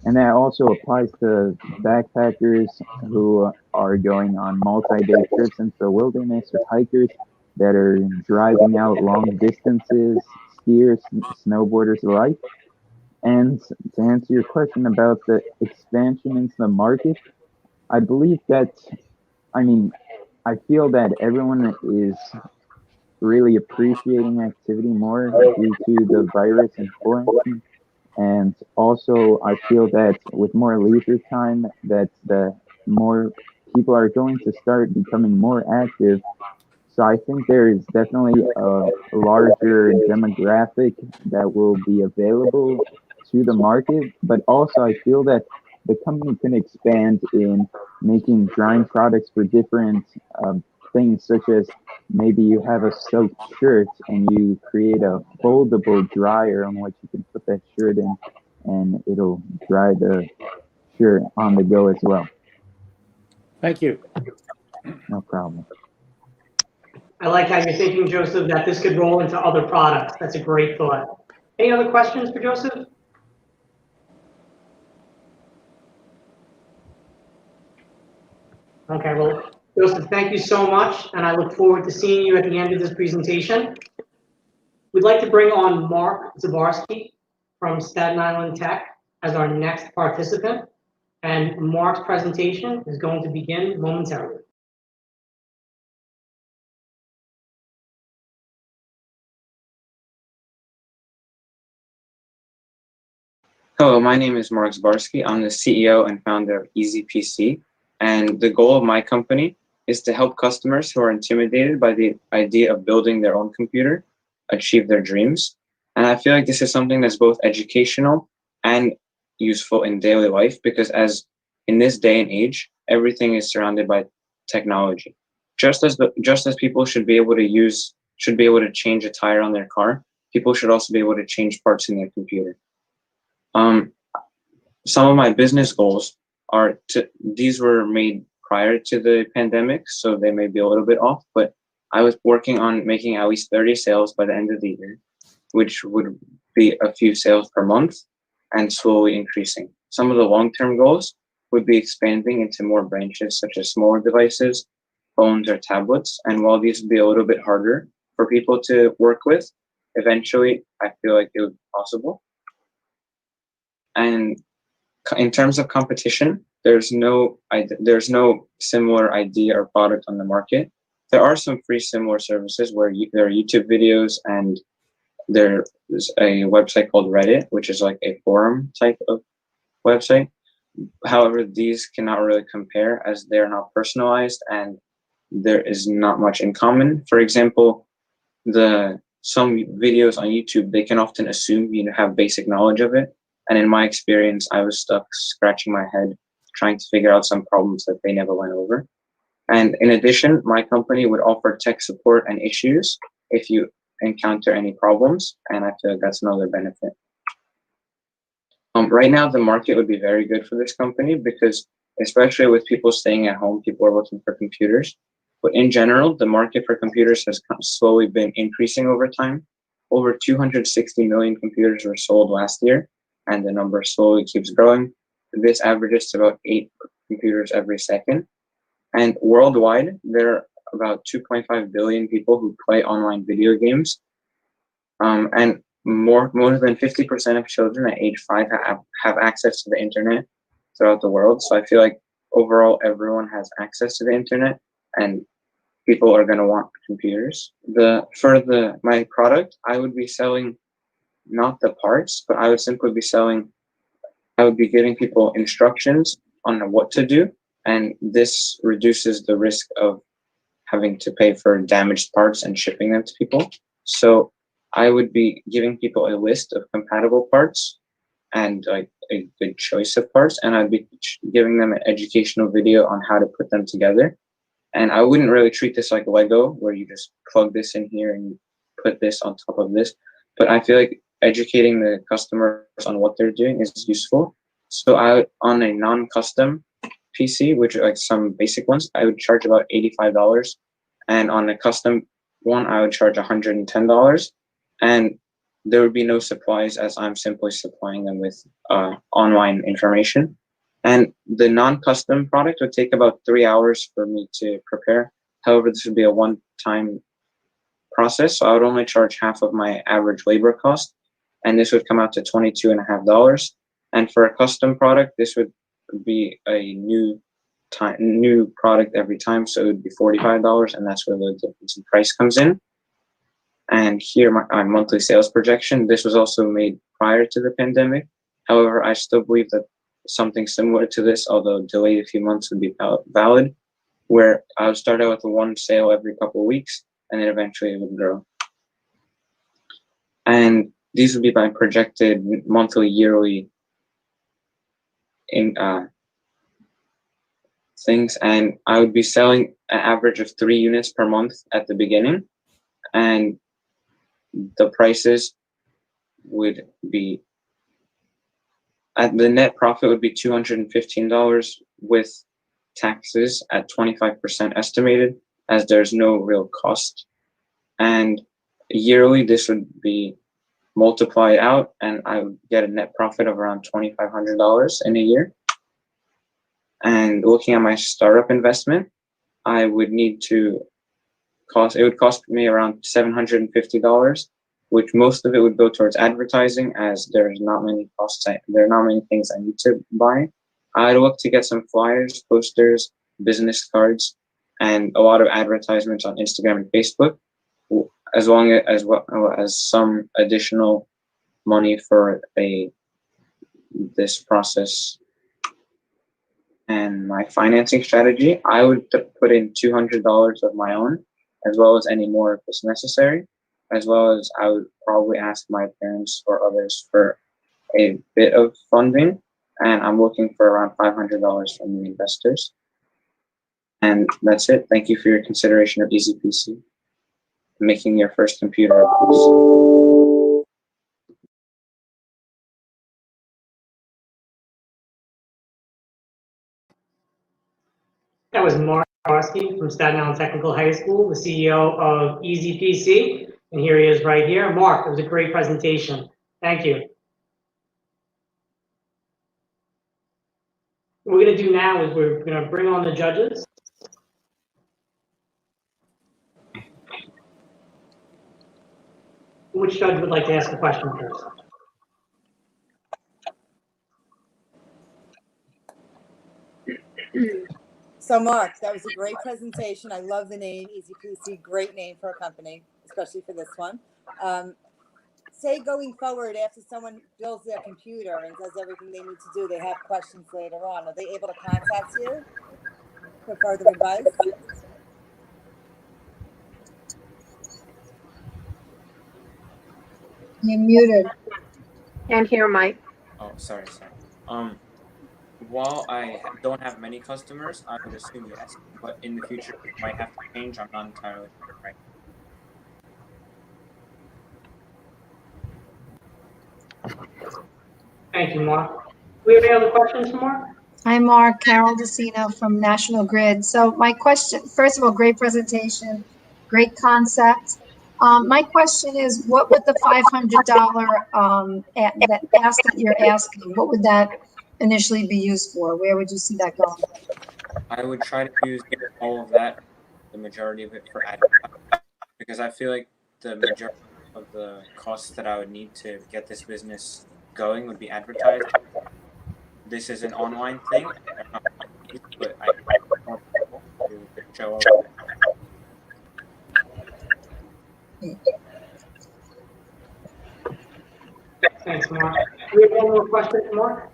And that also applies to backpackers who are going on multi-day trips into the wilderness, or hikers that are driving out long distances, skiers, snowboarders alike. And to answer your question about the expansion into the market, I believe that, I feel that everyone is really appreciating activity more due to the virus and quarantine. And also, I feel that with more leisure time, that the more people are going to start becoming more active. So I think there is definitely a larger demographic that will be available to the market. But also, I feel that the company can expand in making drying products for different things, such as maybe you have a soaked shirt and you create a foldable dryer on which you can put that shirt in, and it'll dry the shirt on the go as well. Thank you. No problem. I like how you're thinking, Joseph, that this could roll into other products. That's a great thought. Any other questions for Joseph? Okay, well, Joseph, thank you so much, and I look forward to seeing you at the end of this presentation. We'd like to bring on Mark Zabarski from Staten Island Tech as our next participant, and Mark's presentation is going to begin momentarily. Hello, my name is Mark Zabarski. I'm the CEO and founder of ezpc, and the goal of my company is to help customers who are intimidated by the idea of building their own computer achieve their dreams. And I feel like this is something that's both educational and useful in daily life, because as in this day and age, everything is surrounded by technology. Just as people should be able to change a tire on their car, people should also be able to change parts in their computer. Some of my business goals these were made prior to the pandemic, so they may be a little bit off, but I was working on making at least 30 sales by the end of the year, which would be a few sales per month and slowly increasing. Some of the long-term goals would be expanding into more branches, such as smaller devices, phones, or tablets. And while these would be a little bit harder for people to work with, eventually I feel like it would be possible. And in terms of competition, there's no similar idea or product on the market. There are some free similar services where there are YouTube videos, and there's a website called Reddit, which is like a forum type of website. However, these cannot really compare as they're not personalized and there is not much in common. For example, some videos on YouTube, they can often assume you have basic knowledge of it. And in my experience, I was stuck scratching my head, trying to figure out some problems that they never went over. And in addition, my company would offer tech support and issues if you encounter any problems. And I feel like that's another benefit. Right now, the market would be very good for this company because, especially with people staying at home, people are looking for computers. But in general, the market for computers has slowly been increasing over time. Over 260 million computers were sold last year, and the number slowly keeps growing. This averages to about 8 computers every second. And worldwide, there are about 2.5 billion people who play online video games. And more than 50% of children at age 5 have access to the internet. throughout the world. So I feel like overall everyone has access to the internet, and people are going to want computers. My product, I would be selling not the parts, but I would be giving people instructions on what to do, and this reduces the risk of having to pay for damaged parts and shipping them to people. So I would be giving people a list of compatible parts and like a good choice of parts, and I'd be giving them an educational video on how to put them together. And I wouldn't really treat this like Lego, where you just plug this in here and you put this on top of this. But I feel like educating the customers on what they're doing is useful. So on a non-custom PC, which are like some basic ones, I would charge about $85. And on a custom one, I would charge $110. And there would be no supplies, as I'm simply supplying them with online information. And the non-custom product would take about 3 hours for me to prepare. However, this would be a one-time process, so I would only charge half of my average labor cost, and this would come out to $22.50. And for a custom product, this would be a new product every time, so it would be $45, and that's where the difference in price comes in. And here, my monthly sales projection. This was also made prior to the pandemic. However, I still believe that something similar to this, although delayed a few months, would be valid, where I would start out with one sale every couple of weeks, and then eventually it would grow. And these would be my projected monthly, yearly things, and I would be selling an average of 3 units per month at the beginning, and the prices would be the net profit would be $215 with taxes at 25% estimated, as there's no real cost. And yearly, this would be multiplied out, and I would get a net profit of around $2,500 in a year. And looking at my startup investment, I would need to it would cost me around $750, which most of it would go towards advertising, as there's not many costs. There are not many things I need to buy. I'd look to get some flyers, posters, business cards, and a lot of advertisements on Instagram and Facebook, as well as some additional money for this process. And my financing strategy, I would put in $200 of my own, as well as any more if it's necessary, as well as I would probably ask my parents or others for a bit of funding, and I'm looking for around $500 from the investors. And that's it. Thank you for your consideration of ezpc, making your first computer. That was Mark Kowarski from Staten Island Technical High School, the CEO of ezpc, and here he is right here. Mark, it was a great presentation. Thank you. What we're going to do now is we're going to bring on the judges. Which judge would like to ask a question first? So Mark, that was a great presentation. I love the name, ezpc, great name for a company, especially for this one. Say going forward, after someone builds their computer and does everything they need to do, they have questions later on. Are they able to contact you for further advice? You're muted. Can't hear Mike. Oh, sorry. While I don't have many customers, I would assume yes, but in the future it might have to change. I'm not entirely sure right. Thank you, Mark. Do we have any other questions for Mark? Hi, Mark. Carol Decino from National Grid. So my question, first of all, great presentation, great concept. My question is, what would the $500 ask that you're asking, what would that initially be used for? Where would you see that going? I would try to use all of that, the majority of it, for advertising, because I feel like the majority of the costs that I would need to get this business going would be advertising. this is an online thing, but I want people to show up. Thanks, Mark. Do we have one more question, Mark?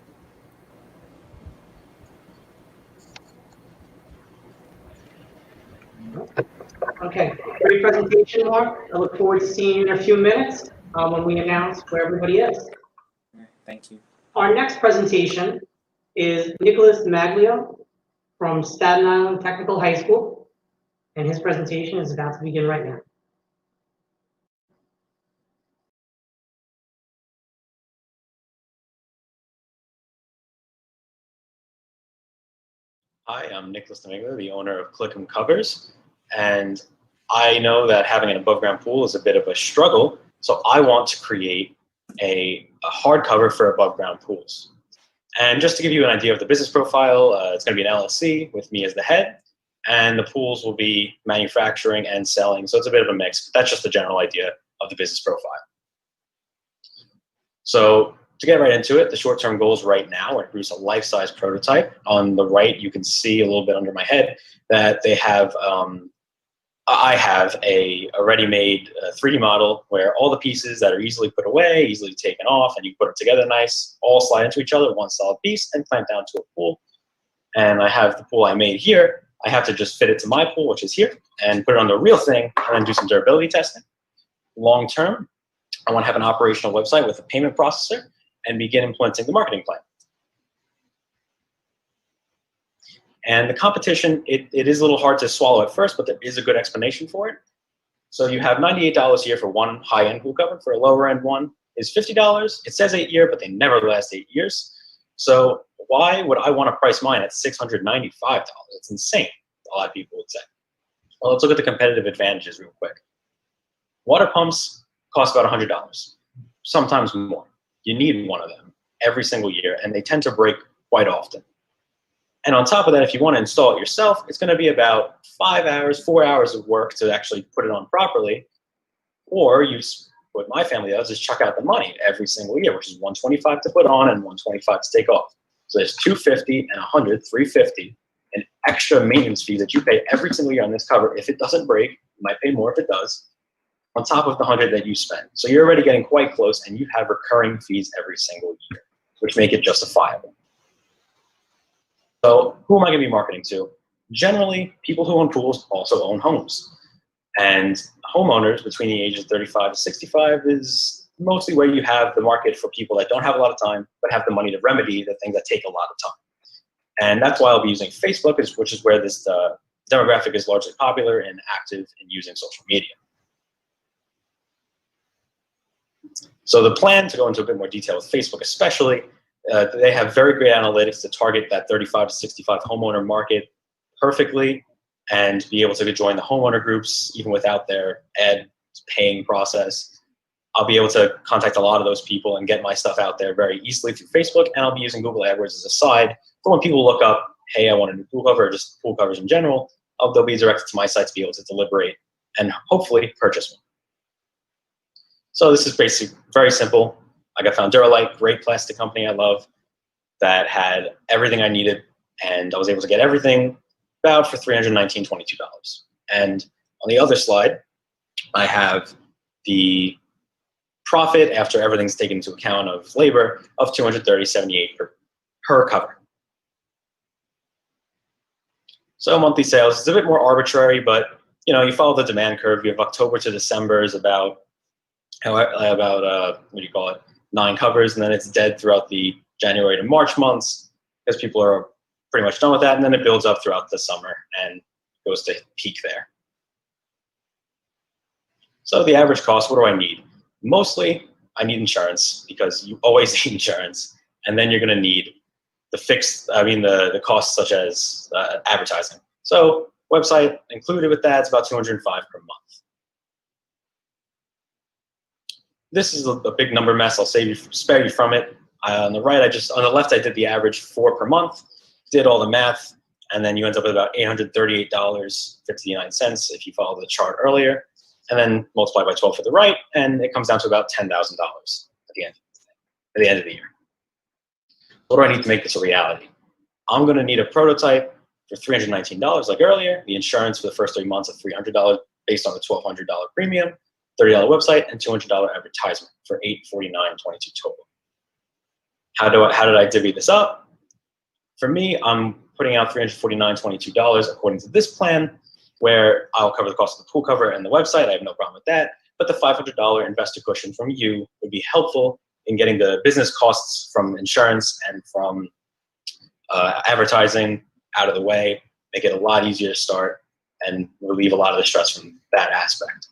Okay, great presentation, Mark. I look forward to seeing you in a few minutes when we announce where everybody is. Thank you. Our next presentation is Nicholas Maglio from Staten Island Technical High School, and his presentation is about to begin right now. Hi, I'm Nicholas Maglio, the owner of Click 'em Covers, and I know that having an above ground pool is a bit of a struggle, so I want to create a hard cover for above ground pools. And just to give you an idea of the business profile, it's going to be an LLC with me as the head, and the pools will be manufacturing and selling, so it's a bit of a mix, but that's just the general idea of the business profile. So to get right into it, the short-term goals right now are to produce a life-size prototype. On the right, you can see a little bit under my head that they have, I have a ready-made 3D model where all the pieces that are easily put away, easily taken off, and you put them together nice, all slide into each other, one solid piece, and clamp down to a pool. And I have the pool I made here. I have to just fit it to my pool, which is here, and put it on the real thing, and then do some durability testing. Long-term, I want to have an operational website with a payment processor and begin implementing the marketing plan. And the competition, it is a little hard to swallow at first, but there is a good explanation for it. So you have $98 a year for one high-end pool cover. For a lower-end one is $50. It says 8 year, but they never last 8 years. So why would I want to price mine at $695? It's insane, a lot of people would say. Well, let's look at the competitive advantages real quick. Water pumps cost about $100, sometimes more. You need one of them every single year, and they tend to break quite often. And on top of that, if you want to install it yourself, it's going to be about 4 hours of work to actually put it on properly. Or what my family does is chuck out the money every single year, which is $125 to put on and $125 to take off. So there's $250 and $100, $350, an extra maintenance fee that you pay every single year on this cover. If it doesn't break, you might pay more if it does, on top of the $100 that you spend. So you're already getting quite close, and you have recurring fees every single year, which make it justifiable. So who am I going to be marketing to? Generally, people who own pools also own homes. And homeowners between the ages of 35 to 65 is mostly where you have the market for people that don't have a lot of time, but have the money to remedy the things that take a lot of time. And that's why I'll be using Facebook, which is where this demographic is largely popular and active in using social media. So the plan, to go into a bit more detail with Facebook especially, they have very great analytics to target that 35 to 65 homeowner market perfectly and be able to join the homeowner groups even without their ad paying process. I'll be able to contact a lot of those people and get my stuff out there very easily through Facebook, and I'll be using Google AdWords as a side for when people look up, hey, I want a new pool cover, or just pool covers in general, they'll be directed to my site to be able to deliberate and hopefully purchase one. So this is basically very simple. I found Duralite, great plastic company I love, that had everything I needed, and I was able to get everything about for $319, $22. And on the other slide, I have the profit after everything's taken into account of labor of $230.78 per cover. So monthly sales is a bit more arbitrary, but you follow the demand curve. You have October to December is about 9 covers, and then it's dead throughout the January to March months because people are pretty much done with that, and then it builds up throughout the summer and goes to peak there. So the average cost, what do I need? Mostly, I need insurance, because you always need insurance, and then you're going to need the costs such as advertising. So website included with that, it's about $205 per month. This is a big number mess. I'll spare you from it. On the right, on the left, I did the average 4 per month, did all the math, and then you end up with about $838.59 if you follow the chart earlier, and then multiply by 12 for the right, and it comes down to about $10,000 at the end of the year. what do I need to make this a reality? I'm going to need a prototype for $319 like earlier, the insurance for the first 3 months of $300 based on the $1,200 premium, $30 website, and $200 advertisement for $849.22 total. How did I divvy this up? For me, I'm putting out $349.22 according to this plan, where I'll cover the cost of the pool cover and the website. I have no problem with that. But the $500 investor cushion from you would be helpful in getting the business costs from insurance and from advertising out of the way, make it a lot easier to start, and relieve a lot of the stress from that aspect.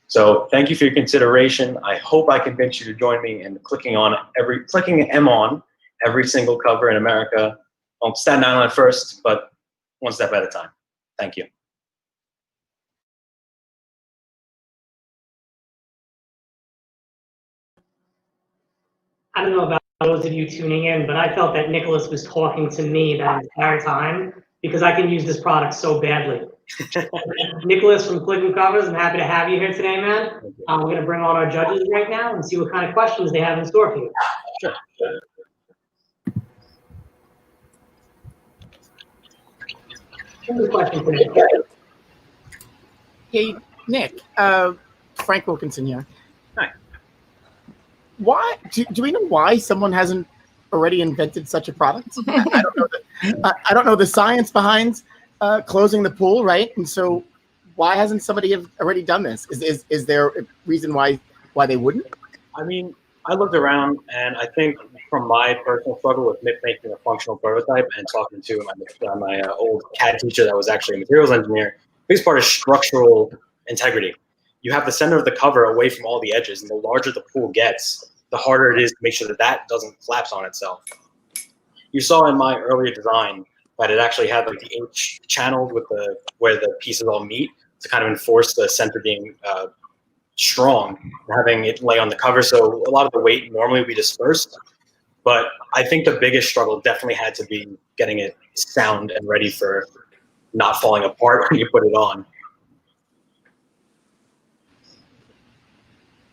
So thank you for your consideration. I hope I convinced you to join me in clicking M on every single cover in America. On Staten Island first, but one step at a time. Thank you. I don't know about those of you tuning in, but I felt that Nicholas was talking to me that entire time because I can use this product so badly. Nicholas from Click & Covers, I'm happy to have you here today, man. We're going to bring on our judges right now and see what kind of questions they have in store for you. Sure. Question for Nick. Hey, Nick. Frank Wilkinson here. Hi. Why do we know why someone hasn't already invented such a product? I don't know. I don't know the science behind closing the pool, right? And so, why hasn't somebody already done this? Is there a reason why they wouldn't? I mean, I looked around, and I think from my personal struggle with making a functional prototype and talking to my old CAD teacher that was actually a materials engineer, the biggest part is structural integrity. You have the center of the cover away from all the edges, and the larger the pool gets, the harder it is to make sure that doesn't collapse on itself. You saw in my earlier design that it actually had like the H channeled with where the pieces all meet to kind of enforce the center being strong, having it lay on the cover. So a lot of the weight normally would be dispersed, but I think the biggest struggle definitely had to be getting it sound and ready for not falling apart when you put it on.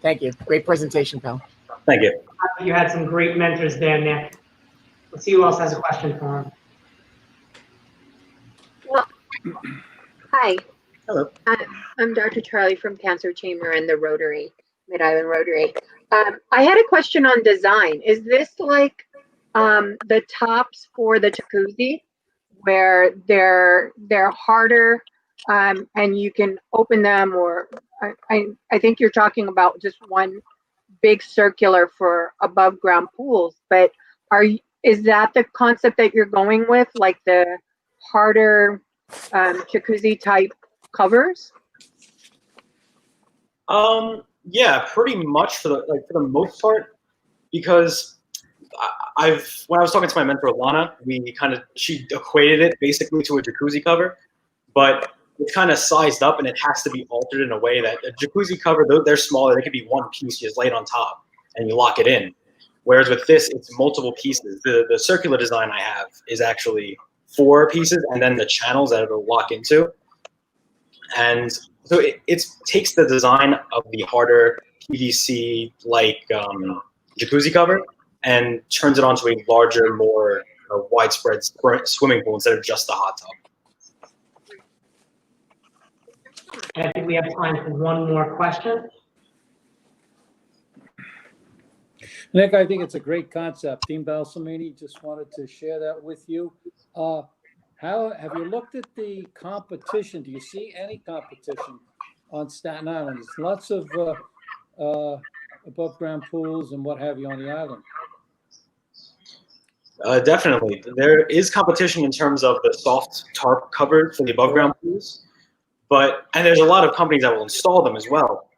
Thank you. Great presentation, pal. Thank you. You had some great mentors there, Nick. Let's see who else has a question for him. Well, hi. Hello. I'm Dr. Charlie from Cancer Chamber and the Rotary, Mid-Island Rotary. I had a question on design. Is this like the tops for the jacuzzi, where they're harder and you can open them, or I think you're talking about just one big circular for above ground pools, but is that the concept that you're going with, like the harder jacuzzi type covers? Yeah, pretty much for the most part, because when I was talking to my mentor Lana, she equated it basically to a jacuzzi cover, but it's kind of sized up and it has to be altered in a way that a jacuzzi cover, they're smaller, they could be one piece, you just lay it on top and you lock it in. Whereas with this, it's multiple pieces. The circular design I have is actually 4 pieces and then the channels that it'll lock into. And so it takes the design of the harder PVC like jacuzzi cover and turns it onto a larger, more widespread swimming pool instead of just the hot tub. And I think we have time for one more question. Nick, I think it's a great concept. Dean Balsamini just wanted to share that with you. How have you looked at the competition? Do you see any competition on Staten Island? There's lots of above ground pools and what have you on the island. Definitely. There is competition in terms of the soft tarp cover for the above ground pools, and there's a lot of companies that will install them as well.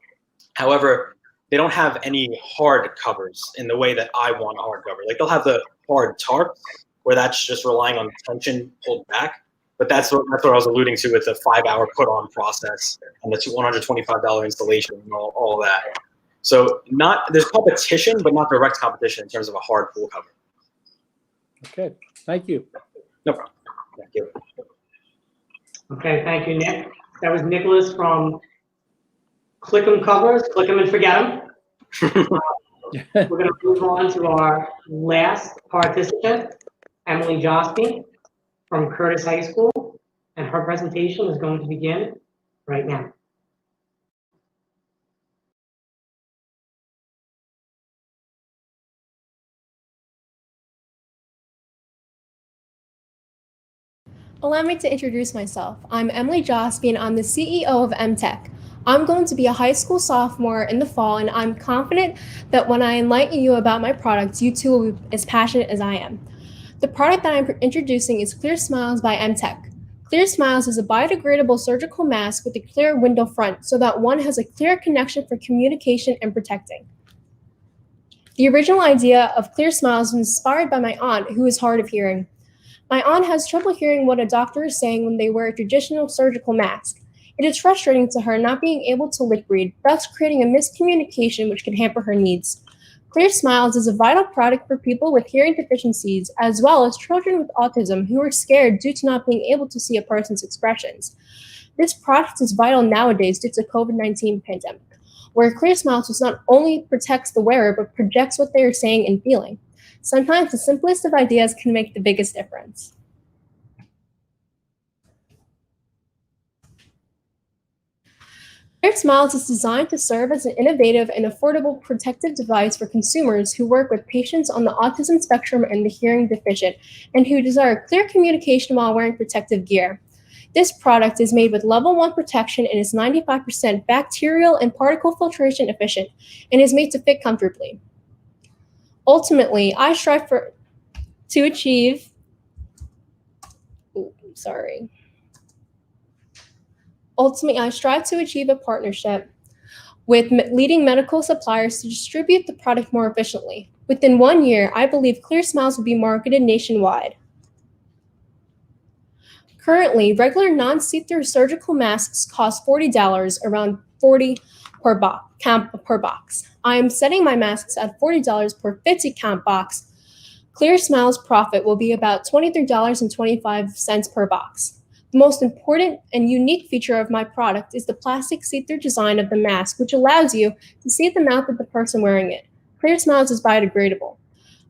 However, they don't have any hard covers in the way that I want a hard cover. Like they'll have the hard tarp where that's just relying on tension pulled back. But that's what I was alluding to with the 5-hour put on process and the $125 installation and all that. So there's competition, but not direct competition in terms of a hard pool cover. Okay, thank you. No problem. Thank you. Okay, thank you, Nick. That was Nicholas from Click 'em Covers, Click 'em and Forget 'em. We're going to move on to our last participant, Emily Josby from Curtis High School, and her presentation is going to begin right now. Allow me to introduce myself. I'm Emily Josby, and I'm the CEO of MTech. I'm going to be a high school sophomore in the fall, and I'm confident that when I enlighten you about my products, you too will be as passionate as I am. The product that I'm introducing is Clear Smiles by MTech. Clear Smiles is a biodegradable surgical mask with a clear window front so that one has a clear connection for communication and protecting. The original idea of Clear Smiles was inspired by my aunt, who is hard of hearing. My aunt has trouble hearing what a doctor is saying when they wear a traditional surgical mask. It is frustrating to her not being able to lip read, thus creating a miscommunication which can hamper her needs. Clear Smiles is a vital product for people with hearing deficiencies, as well as children with autism who are scared due to not being able to see a person's expressions. This product is vital nowadays due to the COVID-19 pandemic, where Clear Smiles not only protects the wearer, but projects what they are saying and feeling. Sometimes the simplest of ideas can make the biggest difference. Clear Smiles is designed to serve as an innovative and affordable protective device for consumers who work with patients on the autism spectrum and the hearing deficient, and who desire clear communication while wearing protective gear. This product is made with level 1 protection and is 95% bacterial and particle filtration efficient, and is made to fit comfortably. Ultimately, I strive to achieve a partnership with leading medical suppliers to distribute the product more efficiently. Within 1 year, I believe Clear Smiles will be marketed nationwide. Currently, regular non-see-through surgical masks cost $40, around $40 per box. I am setting my masks at $40 per 50-count box. Clear Smiles' profit will be about $23.25 per box. The most important and unique feature of my product is the plastic see-through design of the mask, which allows you to see the mouth of the person wearing it. Clear Smiles is biodegradable.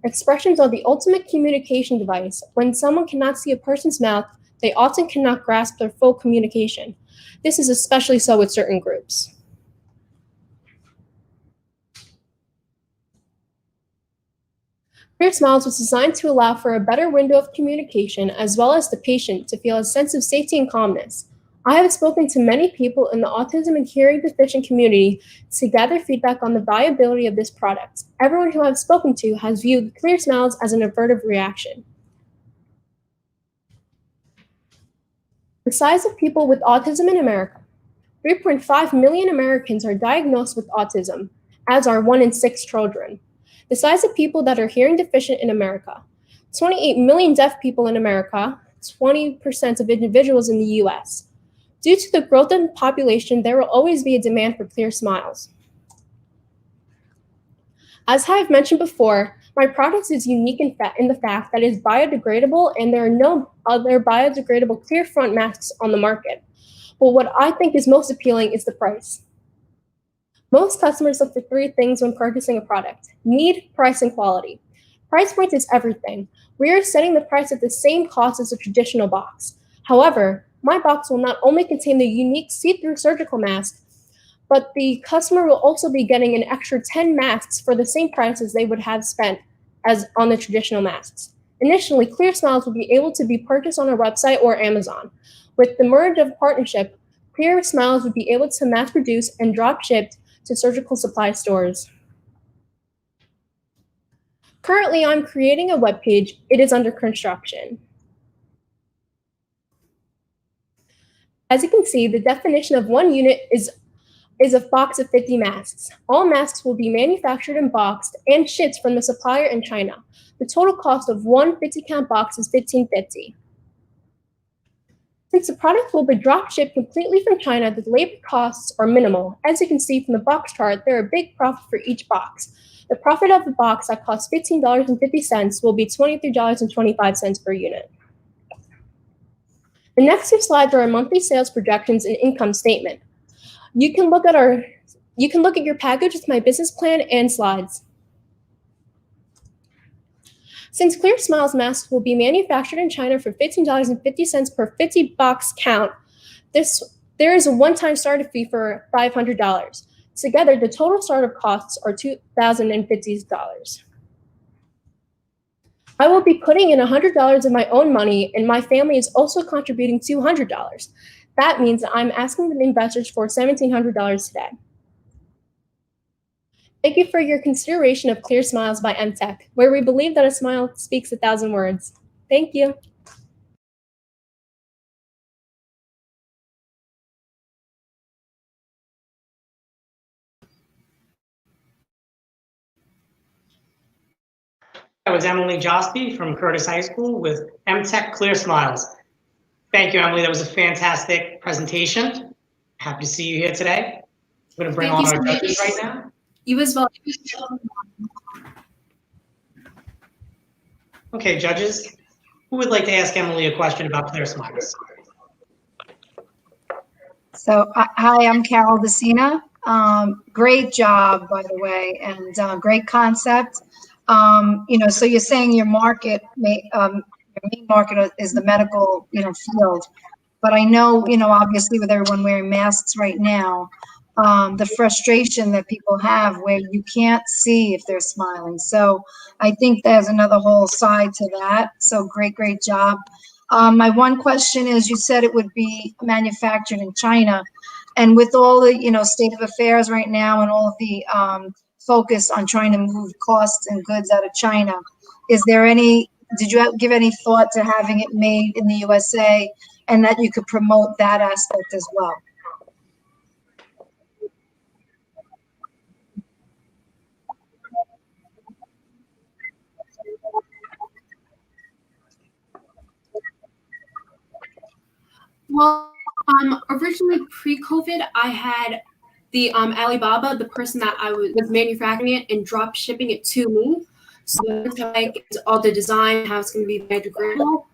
Expressions are the ultimate communication device. When someone cannot see a person's mouth, they often cannot grasp their full communication. This is especially so with certain groups. Clear Smiles was designed to allow for a better window of communication, as well as the patient to feel a sense of safety and calmness. I have spoken to many people in the autism and hearing deficient community to gather feedback on the viability of this product. Everyone who I've spoken to has viewed Clear Smiles as an avertive reaction. The size of people with autism in America. 3.5 million Americans are diagnosed with autism, as are 1 in 6 children. The size of people that are hearing deficient in America. 28 million deaf people in America, 20% of individuals in the US. Due to the growth in the population, there will always be a demand for Clear Smiles. As I have mentioned before, my product is unique in the fact that it is biodegradable, and there are no other biodegradable clear front masks on the market. But what I think is most appealing is the price. Most customers look for 3 things when purchasing a product: need, price, and quality. Price point is everything. We are setting the price at the same cost as a traditional box. However, my box will not only contain the unique see-through surgical mask, but the customer will also be getting an extra 10 masks for the same price as they would have spent as on the traditional masks. Initially, Clear Smiles will be able to be purchased on our website or Amazon. With the merge of partnership, Clear Smiles would be able to mass produce and drop shipped to surgical supply stores. Currently, I'm creating a webpage. It is under construction. As you can see, the definition of 1 unit is a box of 50 masks. All masks will be manufactured and boxed and shipped from the supplier in China. The total cost of 1 50-count box is $15.50. Since the product will be drop shipped completely from China, the labor costs are minimal. As you can see from the box chart, there are big profit for each box. The profit of the box that costs $15.50 will be $23.25 per unit. The next 2 slides are our monthly sales projections and income statement. You can look at your package with my business plan and slides. Since Clear Smiles masks will be manufactured in China for $15.50 per 50 box count, there is a one-time startup fee for $500. Together, the total startup costs are $2,050. I will be putting in $100 of my own money, and my family is also contributing $200. That means I'm asking the investors for $1,700 today. Thank you for your consideration of Clear Smiles by MTech, where we believe that a smile speaks 1,000 words. Thank you. That was Emily Josby from Curtis High School with MTech Clear Smiles. Thank you, Emily. That was a fantastic presentation. Happy to see you here today. I'm going to bring on our judges right now. You as well. Okay, judges, who would like to ask Emily a question about Clear Smiles? So, hi, I'm Carol Decina. Great job, by the way, and great concept. So you're saying your market, your main market is the medical, field. But I know, obviously with everyone wearing masks right now, the frustration that people have where you can't see if they're smiling. So I think there's another whole side to that. So great job. My one question is, you said it would be manufactured in China. And with all the, state of affairs right now and all of the focus on trying to move costs and goods out of China, did you give any thought to having it made in the USA and that you could promote that aspect as well? Well, originally pre-COVID, I had the Alibaba, the person that I was manufacturing it and drop shipping it to me. So like all the design, how it's going to be biodegradable.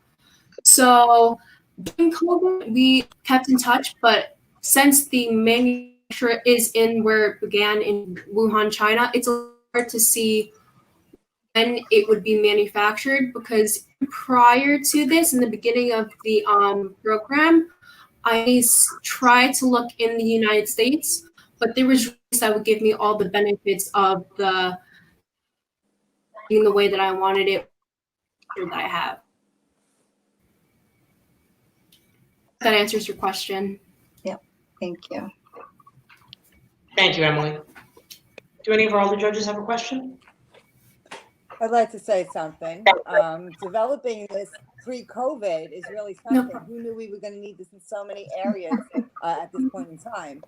So during COVID, we kept in touch, but since the manufacturer is in where it began in Wuhan, China, it's hard to see when it would be manufactured, because prior to this, in the beginning of the program, I tried to look in the United States, but there was that would give me all the benefits of in the way that I wanted it that I have. That answers your question. Yep, thank you. Thank you, Emily. Do any of our other judges have a question? I'd like to say something. Developing this pre-COVID is really something. Who knew we were going to need this in so many areas at this point in time?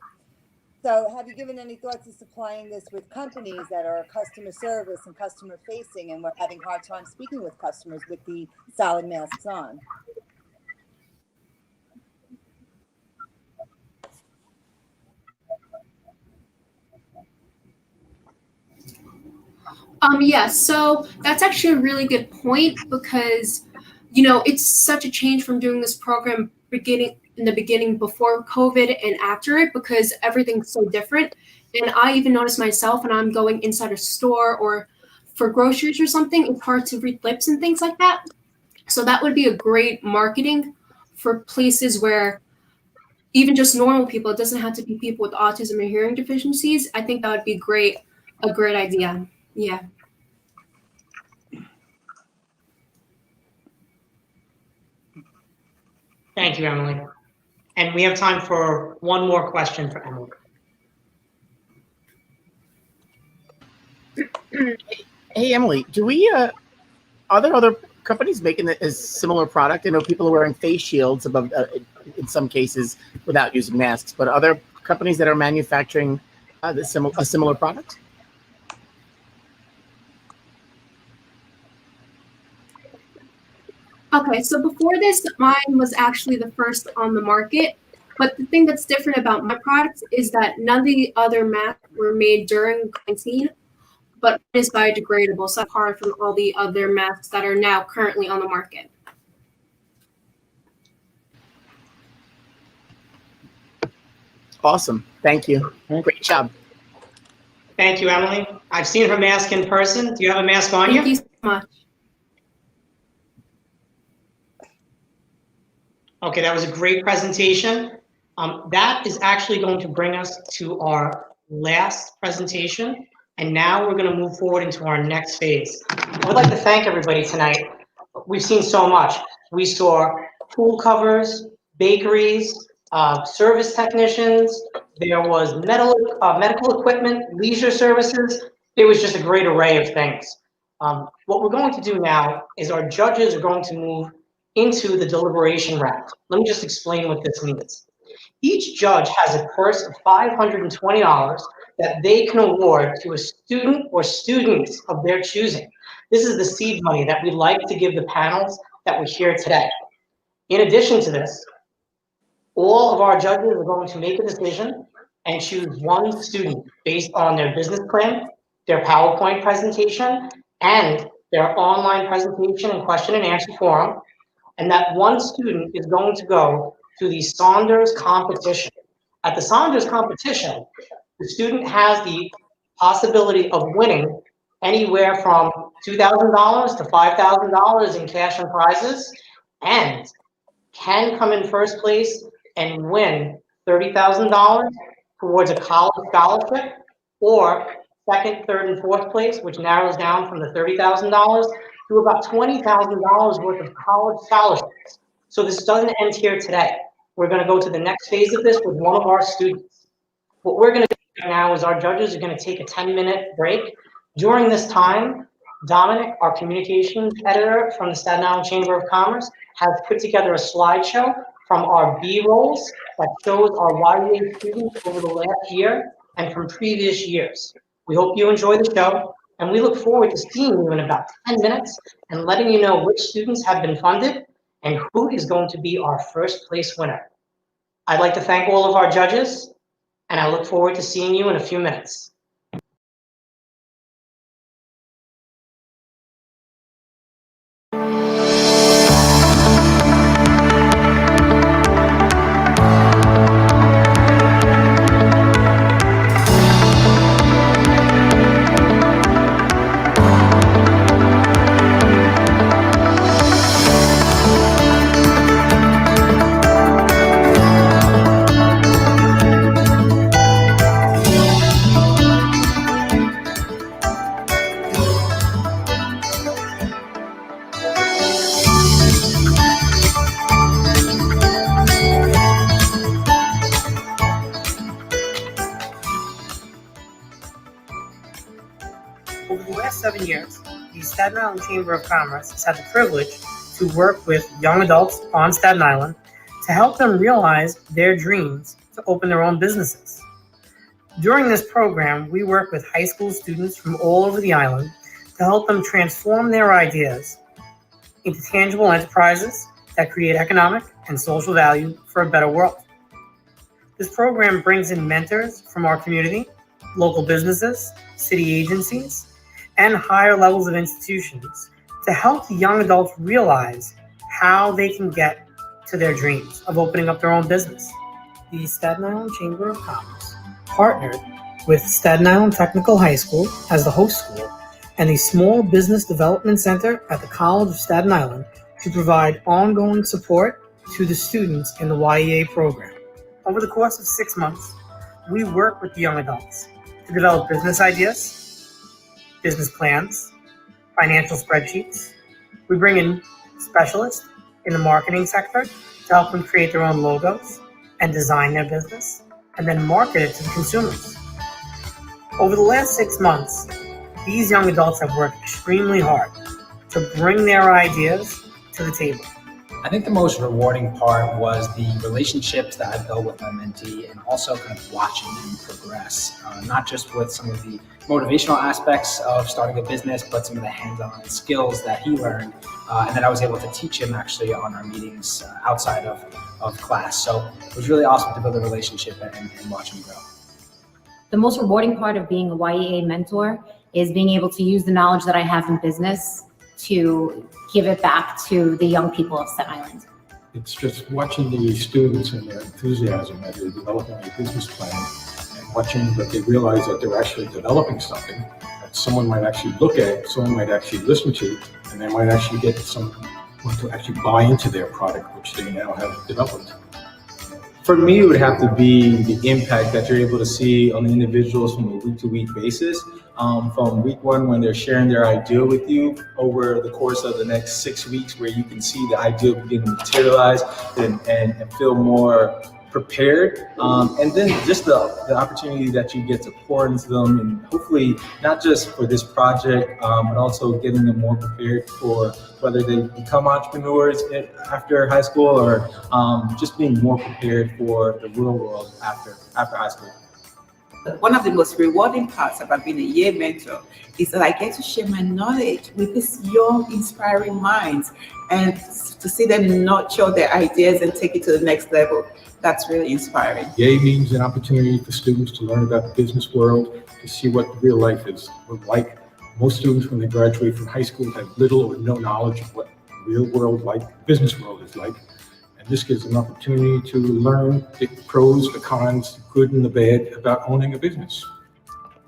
So have you given any thought to supplying this with companies that are customer service and customer facing, and we're having hard time speaking with customers with the solid masks on? Yes, so that's actually a really good point, because it's such a change from doing this program in the beginning before COVID and after it, because everything's so different. And I even noticed myself when I'm going inside a store or for groceries or something, it's hard to read lips and things like that. So that would be a great marketing for places where even just normal people, it doesn't have to be people with autism or hearing deficiencies. I think that would be a great idea. Yeah. Thank you, Emily. And we have time for one more question for Emily. Hey, Emily, are there other companies making a similar product? I know people are wearing face shields above, in some cases without using masks, but other companies that are manufacturing a similar product? Okay, so before this, mine was actually the first on the market. But the thing that's different about my products is that none of the other masks were made during quarantine, but it is biodegradable, so apart from all the other masks that are now currently on the market. Awesome. Thank you. Great job. Thank you, Emily. I've seen her mask in person. Do you have a mask on you? Thank you so much. Okay, that was a great presentation. That is actually going to bring us to our last presentation. And now we're going to move forward into our next phase. I would like to thank everybody tonight. We've seen so much. We saw pool covers, bakeries, service technicians. There was medical equipment, leisure services. It was just a great array of things. What we're going to do now is our judges are going to move into the deliberation round. Let me just explain what this means. Each judge has a purse of $520 that they can award to a student or students of their choosing. This is the seed money that we like to give the panels that were here today. In addition to this, all of our judges are going to make a decision and choose one student based on their business plan, their PowerPoint presentation, and their online presentation and question and answer forum. And that one student is going to go to the Saunders competition. At the Saunders competition, the student has the possibility of winning anywhere from $2,000 to $5,000 in cash and prizes, and can come in first place and win $30,000 towards a college scholarship, or second, third, and fourth place, which narrows down from the $30,000 to about $20,000 worth of college scholarships. So this doesn't end here today. We're going to go to the next phase of this with one of our students. What we're going to do right now is our judges are going to take a 10-minute break. During this time, Dominic, our communications editor from the Staten Island Chamber of Commerce, has put together a slideshow from our B-rolls that shows our YEA students over the last year and from previous years. We hope you enjoy the show, and we look forward to seeing you in about 10 minutes and letting you know which students have been funded and who is going to be our first place winner. I'd like to thank all of our judges, and I look forward to seeing you in a few minutes. Over the last 7 years, the Staten Island Chamber of Commerce has had the privilege to work with young adults on Staten Island to help them realize their dreams to open their own businesses. During this program, we work with high school students from all over the island to help them transform their ideas into tangible enterprises that create economic and social value for a better world. This program brings in mentors from our community, local businesses, city agencies, and higher levels of institutions to help the young adults realize how they can get to their dreams of opening up their own business. The Staten Island Chamber of Commerce partnered with Staten Island Technical High School as the host school and the Small Business Development Center at the College of Staten Island to provide ongoing support to the students in the YEA program. Over the course of 6 months, we work with the young adults to develop business ideas, business plans, financial spreadsheets. We bring in specialists in the marketing sector to help them create their own logos and design their business, and then market it to the consumers. Over the last 6 months, these young adults have worked extremely hard to bring their ideas to the table. I think the most rewarding part was the relationships that I built with my mentee, and also kind of watching him progress, not just with some of the motivational aspects of starting a business, but some of the hands-on skills that he learned and that I was able to teach him actually on our meetings outside of class. So it was really awesome to build a relationship and watch him grow. The most rewarding part of being a YEA mentor is being able to use the knowledge that I have in business to give it back to the young people of Staten Island. It's just watching the students and their enthusiasm as they're developing a business plan, and watching that they realize that they're actually developing something that someone might actually look at, someone might actually listen to, and they might actually get some want to actually buy into their product, which they now have developed? For me, it would have to be the impact that you're able to see on the individuals from a week-to-week basis. From week one, when they're sharing their idea with you, over the course of the next 6 weeks, where you can see the idea begin to materialize and feel more prepared, and then just the opportunity that you get to pour into them, and hopefully not just for this project, but also getting them more prepared for whether they become entrepreneurs after high school, or just being more prepared for the real world after high school. One of the most rewarding parts about being a YEA mentor is that I get to share my knowledge with these young, inspiring minds, and to see them nurture their ideas and take it to the next level. That's really inspiring. YEA means an opportunity for students to learn about the business world, to see what real life is like. Most students, when they graduate from high school, have little or no knowledge of what real world business world is like. And this gives them an opportunity to learn the pros, the cons, the good and the bad about owning a business.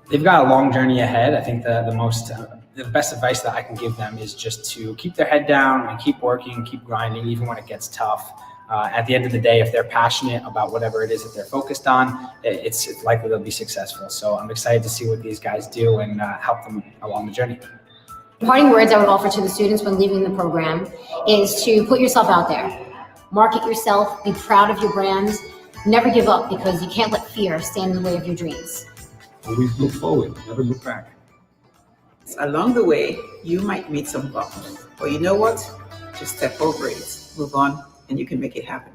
They've got a long journey ahead. I think the best advice that I can give them is just to keep their head down and keep working, keep grinding, even when it gets tough. At the end of the day, if they're passionate about whatever it is that they're focused on, it's likely they'll be successful. So I'm excited to see what these guys do and help them along the journey. Parting words I would offer to the students when leaving the program is to put yourself out there. Market yourself, be proud of your brands, never give up, because you can't let fear stand in the way of your dreams. Always look forward, never look back. Along the way, you might meet some bumps, but you know what? Just step over it, move on, and you can make it happen.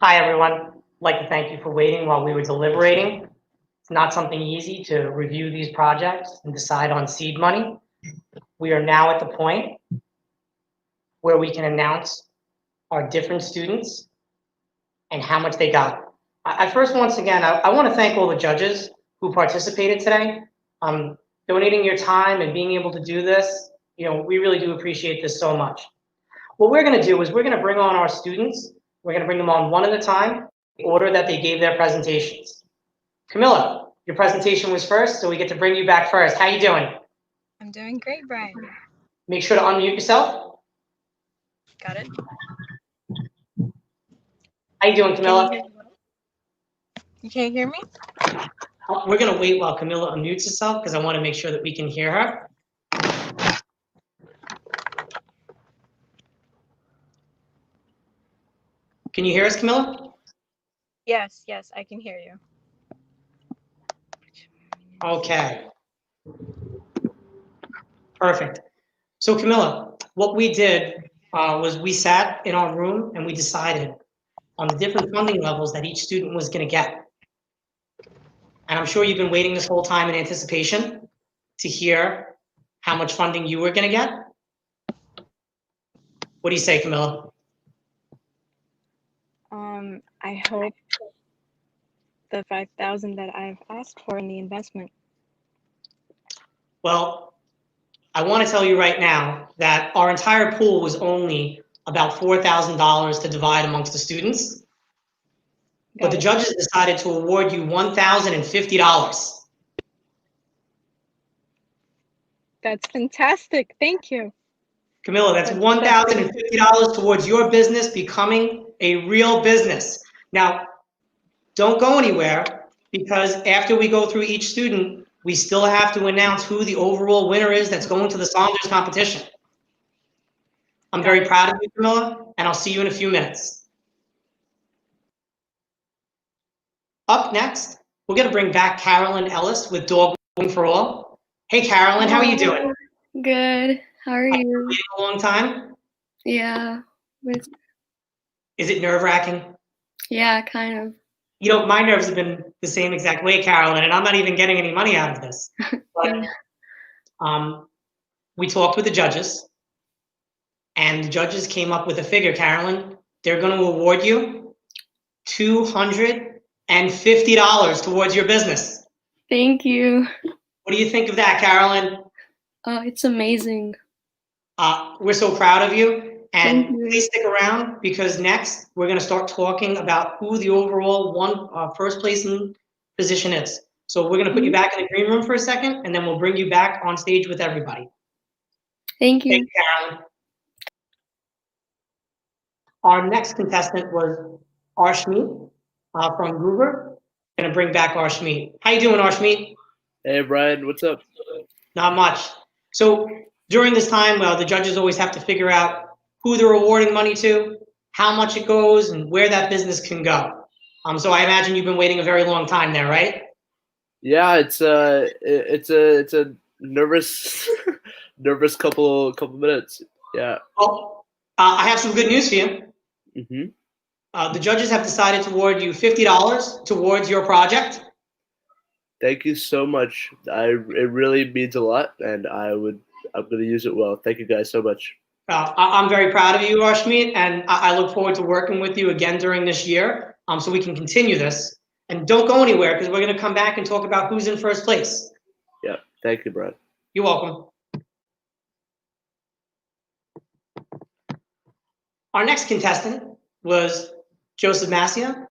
Hi, everyone. I'd like to thank you for waiting while we were deliberating. It's not something easy to review these projects and decide on seed money. We are now at the point where we can announce our different students and how much they got. I first, once again, I want to thank all the judges who participated today. Donating your time and being able to do this, we really do appreciate this so much. What we're going to do is we're going to bring on our students. We're going to bring them on one at a time, the order that they gave their presentations. Camilla, your presentation was first, so we get to bring you back first. How you doing? I'm doing great, Brian. Make sure to unmute yourself. Got it. How you doing, Camilla? You can't hear me? We're going to wait while Camilla unmutes herself because I want to make sure that we can hear her. Can you hear us, Camilla? Yes, I can hear you. Okay. Perfect. So Camilla, what we did was we sat in our room and we decided on the different funding levels that each student was going to get. And I'm sure you've been waiting this whole time in anticipation to hear how much funding you were going to get. What do you say, Camilla? I hope the 5,000 that I've asked for in the investment. Well, I want to tell you right now that our entire pool was only about $4,000 to divide amongst the students. But the judges decided to award you $1,050. That's fantastic. Thank you. Camilla, that's $1,050 towards your business becoming a real business. Now, don't go anywhere because after we go through each student, we still have to announce who the overall winner is that's going to the Saunders competition. I'm very proud of you, Camilla, and I'll see you in a few minutes. Up next, we're going to bring back Carolyn Ellis with Dog Walking for All. Hey, Carolyn, how are you doing? Good. How are you? Waiting a long time? Yeah. Is it nerve-wracking? Yeah, kind of. My nerves have been the same exact way, Carolyn, and I'm not even getting any money out of this. But we talked with the judges, and the judges came up with a figure, Carolyn. They're going to award you $250 towards your business. Thank you. What do you think of that, Carolyn? It's amazing. We're so proud of you. And please stick around because next we're going to start talking about who the overall first place position is. So we're going to put you back in the green room for a second, and then we'll bring you back on stage with everybody. Thank you. Thank you, Carolyn. Our next contestant was Arshmeet from Gruber. Going to bring back Arshmeet. How you doing, Arshmeet? Hey, Brian, what's up? Not much. So during this time, the judges always have to figure out who they're awarding money to, how much it goes, and where that business can go. So I imagine you've been waiting a very long time there, right? Yeah, it's a nervous couple minutes. Yeah. Well, I have some good news for you. The judges have decided to award you $50 towards your project. Thank you so much. It really means a lot, and I'm going to use it well. Thank you guys so much. I'm very proud of you, Arshmeet, and I look forward to working with you again during this year so we can continue this. And don't go anywhere because we're going to come back and talk about who's in first place. Yeah, thank you, Brian. You're welcome. Our next contestant was Joseph Massia.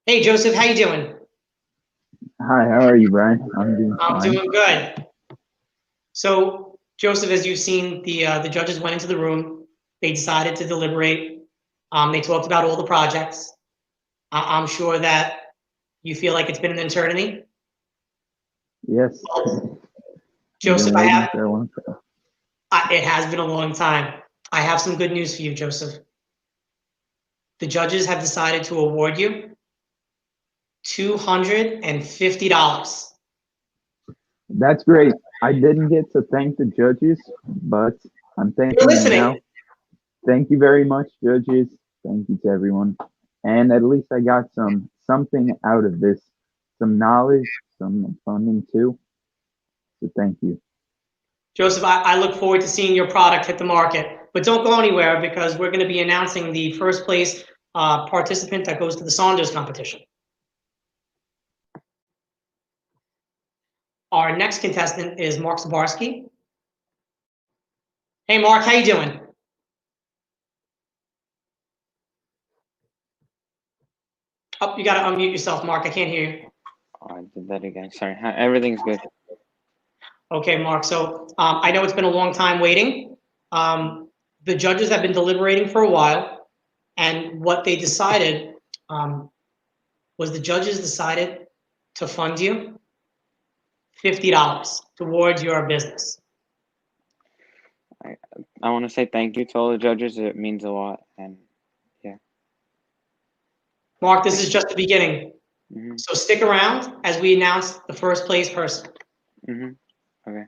Hey, Joseph, how you doing? Hi, how are you, Brian? I'm doing fine. I'm doing good. So, Joseph, as you've seen, the judges went into the room. They decided to deliberate. They talked about all the projects. I'm sure that you feel like it's been an eternity. Yes. Joseph, it has been a long time. I have some good news for you, Joseph. The judges have decided to award you $250. That's great. I didn't get to thank the judges, but I'm thanking them now. Thank you very much, judges. Thank you to everyone. and at least I got something out of this, some knowledge, some funding too. So thank you. Joseph, I look forward to seeing your product hit the market, but don't go anywhere because we're going to be announcing the first place participant that goes to the Saunders competition. Our next contestant is Mark Zabarski. Hey, Mark, how you doing? Oh, you got to unmute yourself, Mark. I can't hear you. Oh, I did that again. Sorry. Everything's good. Okay, Mark. So I know it's been a long time waiting. The judges have been deliberating for a while, and what they decided was the judges decided to fund you $50 towards your business. I want to say thank you to all the judges. It means a lot. And yeah. Mark, this is just the beginning. Mm-hmm. So stick around as we announce the first place person. Mm-hmm. Okay.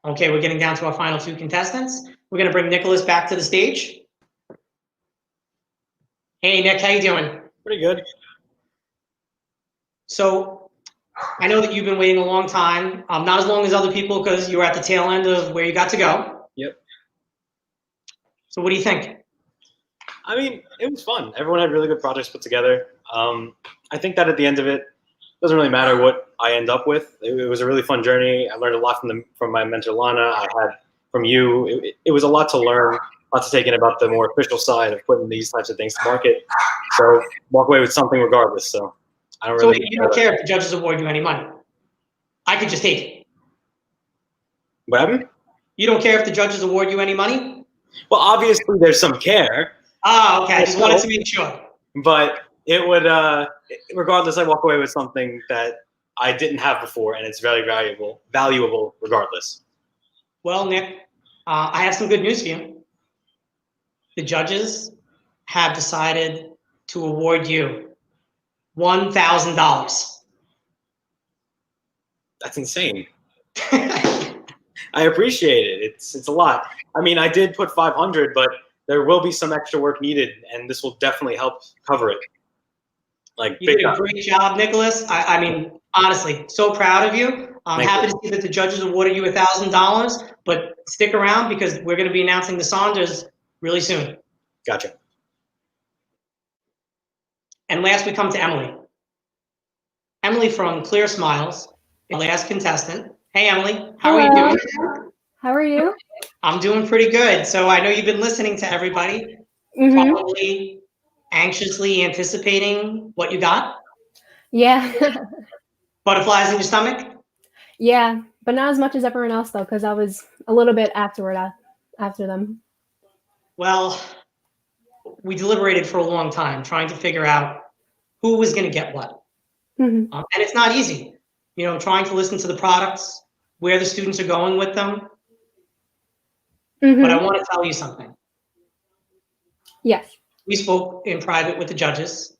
Okay, we're getting down to our final two contestants. We're going to bring Nicholas back to the stage. Hey, Nick, how you doing? Pretty good. So I know that you've been waiting a long time, not as long as other people because you were at the tail end of where you got to go. Yep. So what do you think? I mean, it was fun. Everyone had really good projects put together. I think that at the end of it, doesn't really matter what I end up with. It was a really fun journey. I learned a lot from my mentor Lana. I had from you. It was a lot to learn, a lot to take in about the more official side of putting these types of things to market. So walk away with something regardless. So I don't really. So you don't care if the judges award you any money? I could just take it. What happened? You don't care if the judges award you any money? Well, obviously there's some care. Ah, okay. I just wanted to make sure. But it would, regardless, I walk away with something that I didn't have before, and it's very valuable regardless. Well, Nick, I have some good news for you. The judges have decided to award you $1,000. That's insane. I appreciate it. It's a lot. I mean, I did put 500, but there will be some extra work needed, and this will definitely help cover it. Like You did a great job, Nicholas. I mean, honestly, so proud of you. I'm happy to see that the judges awarded you $1,000, but stick around because we're going to be announcing the Saunders really soon. Gotcha. And last, we come to Emily. Emily from Clear Smiles, the last contestant. Hey, Emily, how are you doing? How are you? I'm doing pretty good. So I know you've been listening to everybody, probably anxiously anticipating what you got. Yeah. Butterflies in your stomach? Yeah, but not as much as everyone else though, because I was a little bit after them. Well, we deliberated for a long time trying to figure out who was going to get what. And it's not easy, you know, trying to listen to the products, where the students are going with them. But I want to tell you something. Yes. We spoke in private with the judges.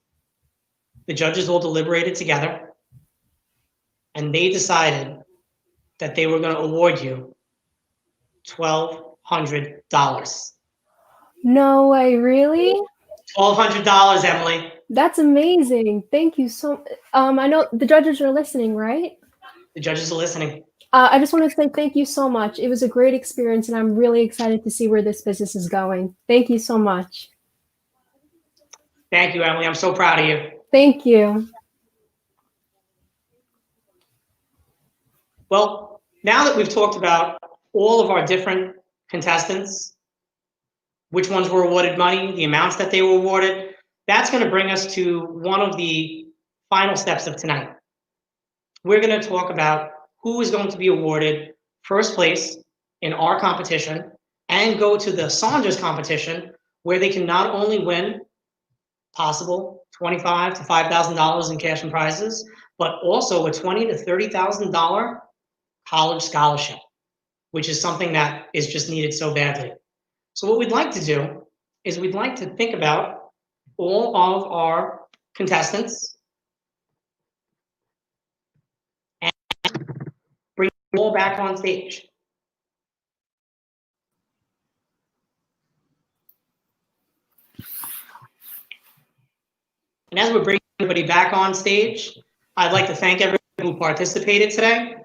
The judges all deliberated together, and they decided that they were going to award you $1,200. No way, really? $1,200, Emily. That's amazing. Thank you so. I know the judges are listening, right? The judges are listening. I just want to say thank you so much. It was a great experience, and I'm really excited to see where this business is going. Thank you so much. Thank you, Emily. I'm so proud of you. Thank you. Well, now that we've talked about all of our different contestants, which ones were awarded money, the amounts that they were awarded, that's going to bring us to one of the final steps of tonight. We're going to talk about who is going to be awarded first place in our competition and go to the Saunders competition, where they can not only win possible $25,000 to $5,000 in cash and prizes, but also a $20,000 to $30,000 college scholarship, which is something that is just needed so badly. So what we'd like to do is we'd like to think about all of our contestants and bring All back on stage. And as we're bringing everybody back on stage, I'd like to thank everyone who participated today.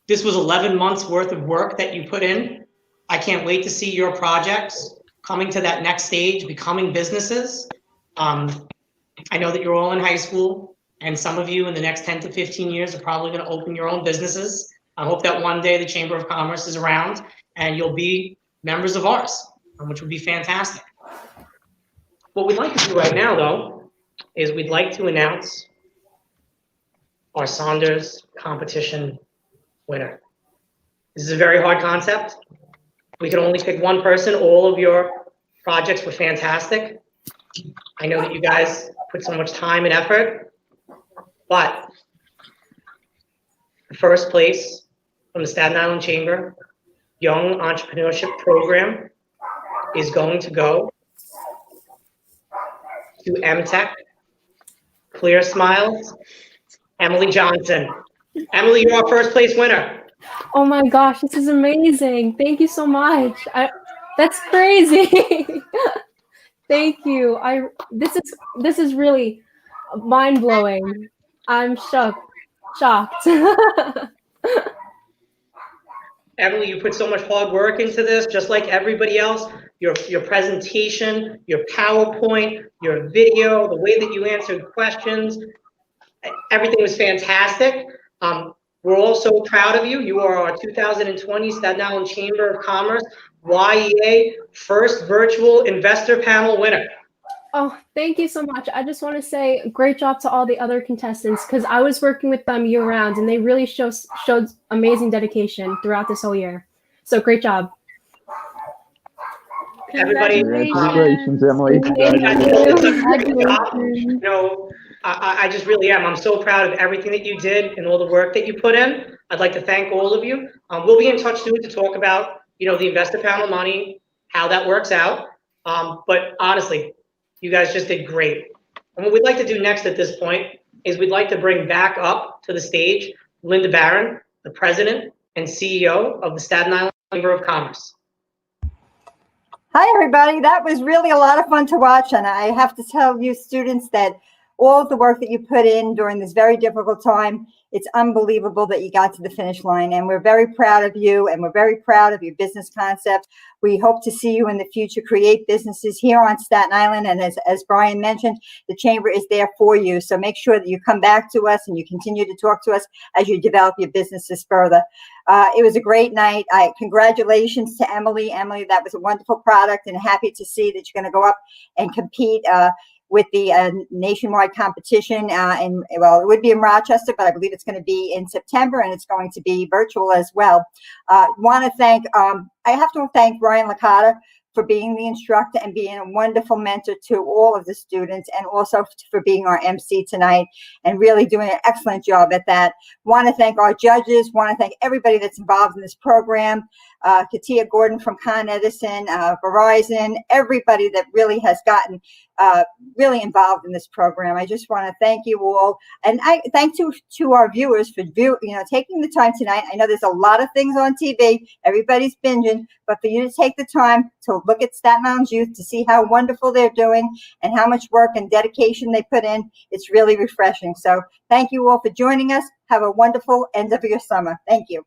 This was 11 months worth of work that you put in. I can't wait to see your projects coming to that next stage, becoming businesses. I know that you're all in high school, and some of you in the next 10 to 15 years are probably going to open your own businesses. I hope that one day the Chamber of Commerce is around and you'll be members of ours, which would be fantastic. What we'd like to do right now, though, is we'd like to announce our Saunders competition winner. This is a very hard concept. We can only pick one person. All of your projects were fantastic. I know that you guys put so much time and effort, but the first place from the Staten Island Chamber Young Entrepreneurship Program is going to go to MTech, Clear Smiles, Emily Johnson. Emily, you're our first place winner. Oh my gosh, this is amazing. Thank you so much. That's crazy. Thank you. This is really mind-blowing. I'm shocked. Emily, you put so much hard work into this, just like everybody else. Your presentation, your PowerPoint, your video, the way that you answered questions, everything was fantastic. We're all so proud of you. You are our 2020 Staten Island Chamber of Commerce YEA first virtual investor panel winner. Oh, thank you so much. I just want to say great job to all the other contestants because I was working with them year round and they really showed amazing dedication throughout this whole year. So great job. Everybody, Congratulations, Emily. You know, I just really am. I'm so proud of everything that you did and all the work that you put in. I'd like to thank all of you. We'll be in touch soon to talk about, you know, the investor panel money, how that works out. But honestly, you guys just did great. And what we'd like to do next at this point is we'd like to bring back up to the stage Linda Barron, the president and CEO of the Staten Island Chamber of Commerce. Hi, everybody. That was really a lot of fun to watch. And I have to tell you students that all of the work that you put in during this very difficult time, it's unbelievable that you got to the finish line. And we're very proud of you and we're very proud of your business concept. We hope to see you in the future create businesses here on Staten Island. And as Brian mentioned, the Chamber is there for you. So make sure that you come back to us and you continue to talk to us as you develop your businesses further. It was a great night. Congratulations to Emily. Emily, that was a wonderful product and happy to see that you're going to go up and compete with the nationwide competition. Well, it would be in Rochester, but I believe it's going to be in September and it's going to be virtual as well. I have to thank Brian Lincott for being the instructor and being a wonderful mentor to all of the students and also for being our MC tonight and really doing an excellent job at that. Want to thank our judges, want to thank everybody that's involved in this program, Katia Gordon from Con Edison, Verizon, everybody that really has gotten really involved in this program. I just want to thank you all. And I thank to our viewers for taking the time tonight. I know there's a lot of things on TV, everybody's binging, but for you to take the time to look at Staten Island's youth, to see how wonderful they're doing and how much work and dedication they put in, it's really refreshing. So thank you all for joining us. Have a wonderful end of your summer. Thank you.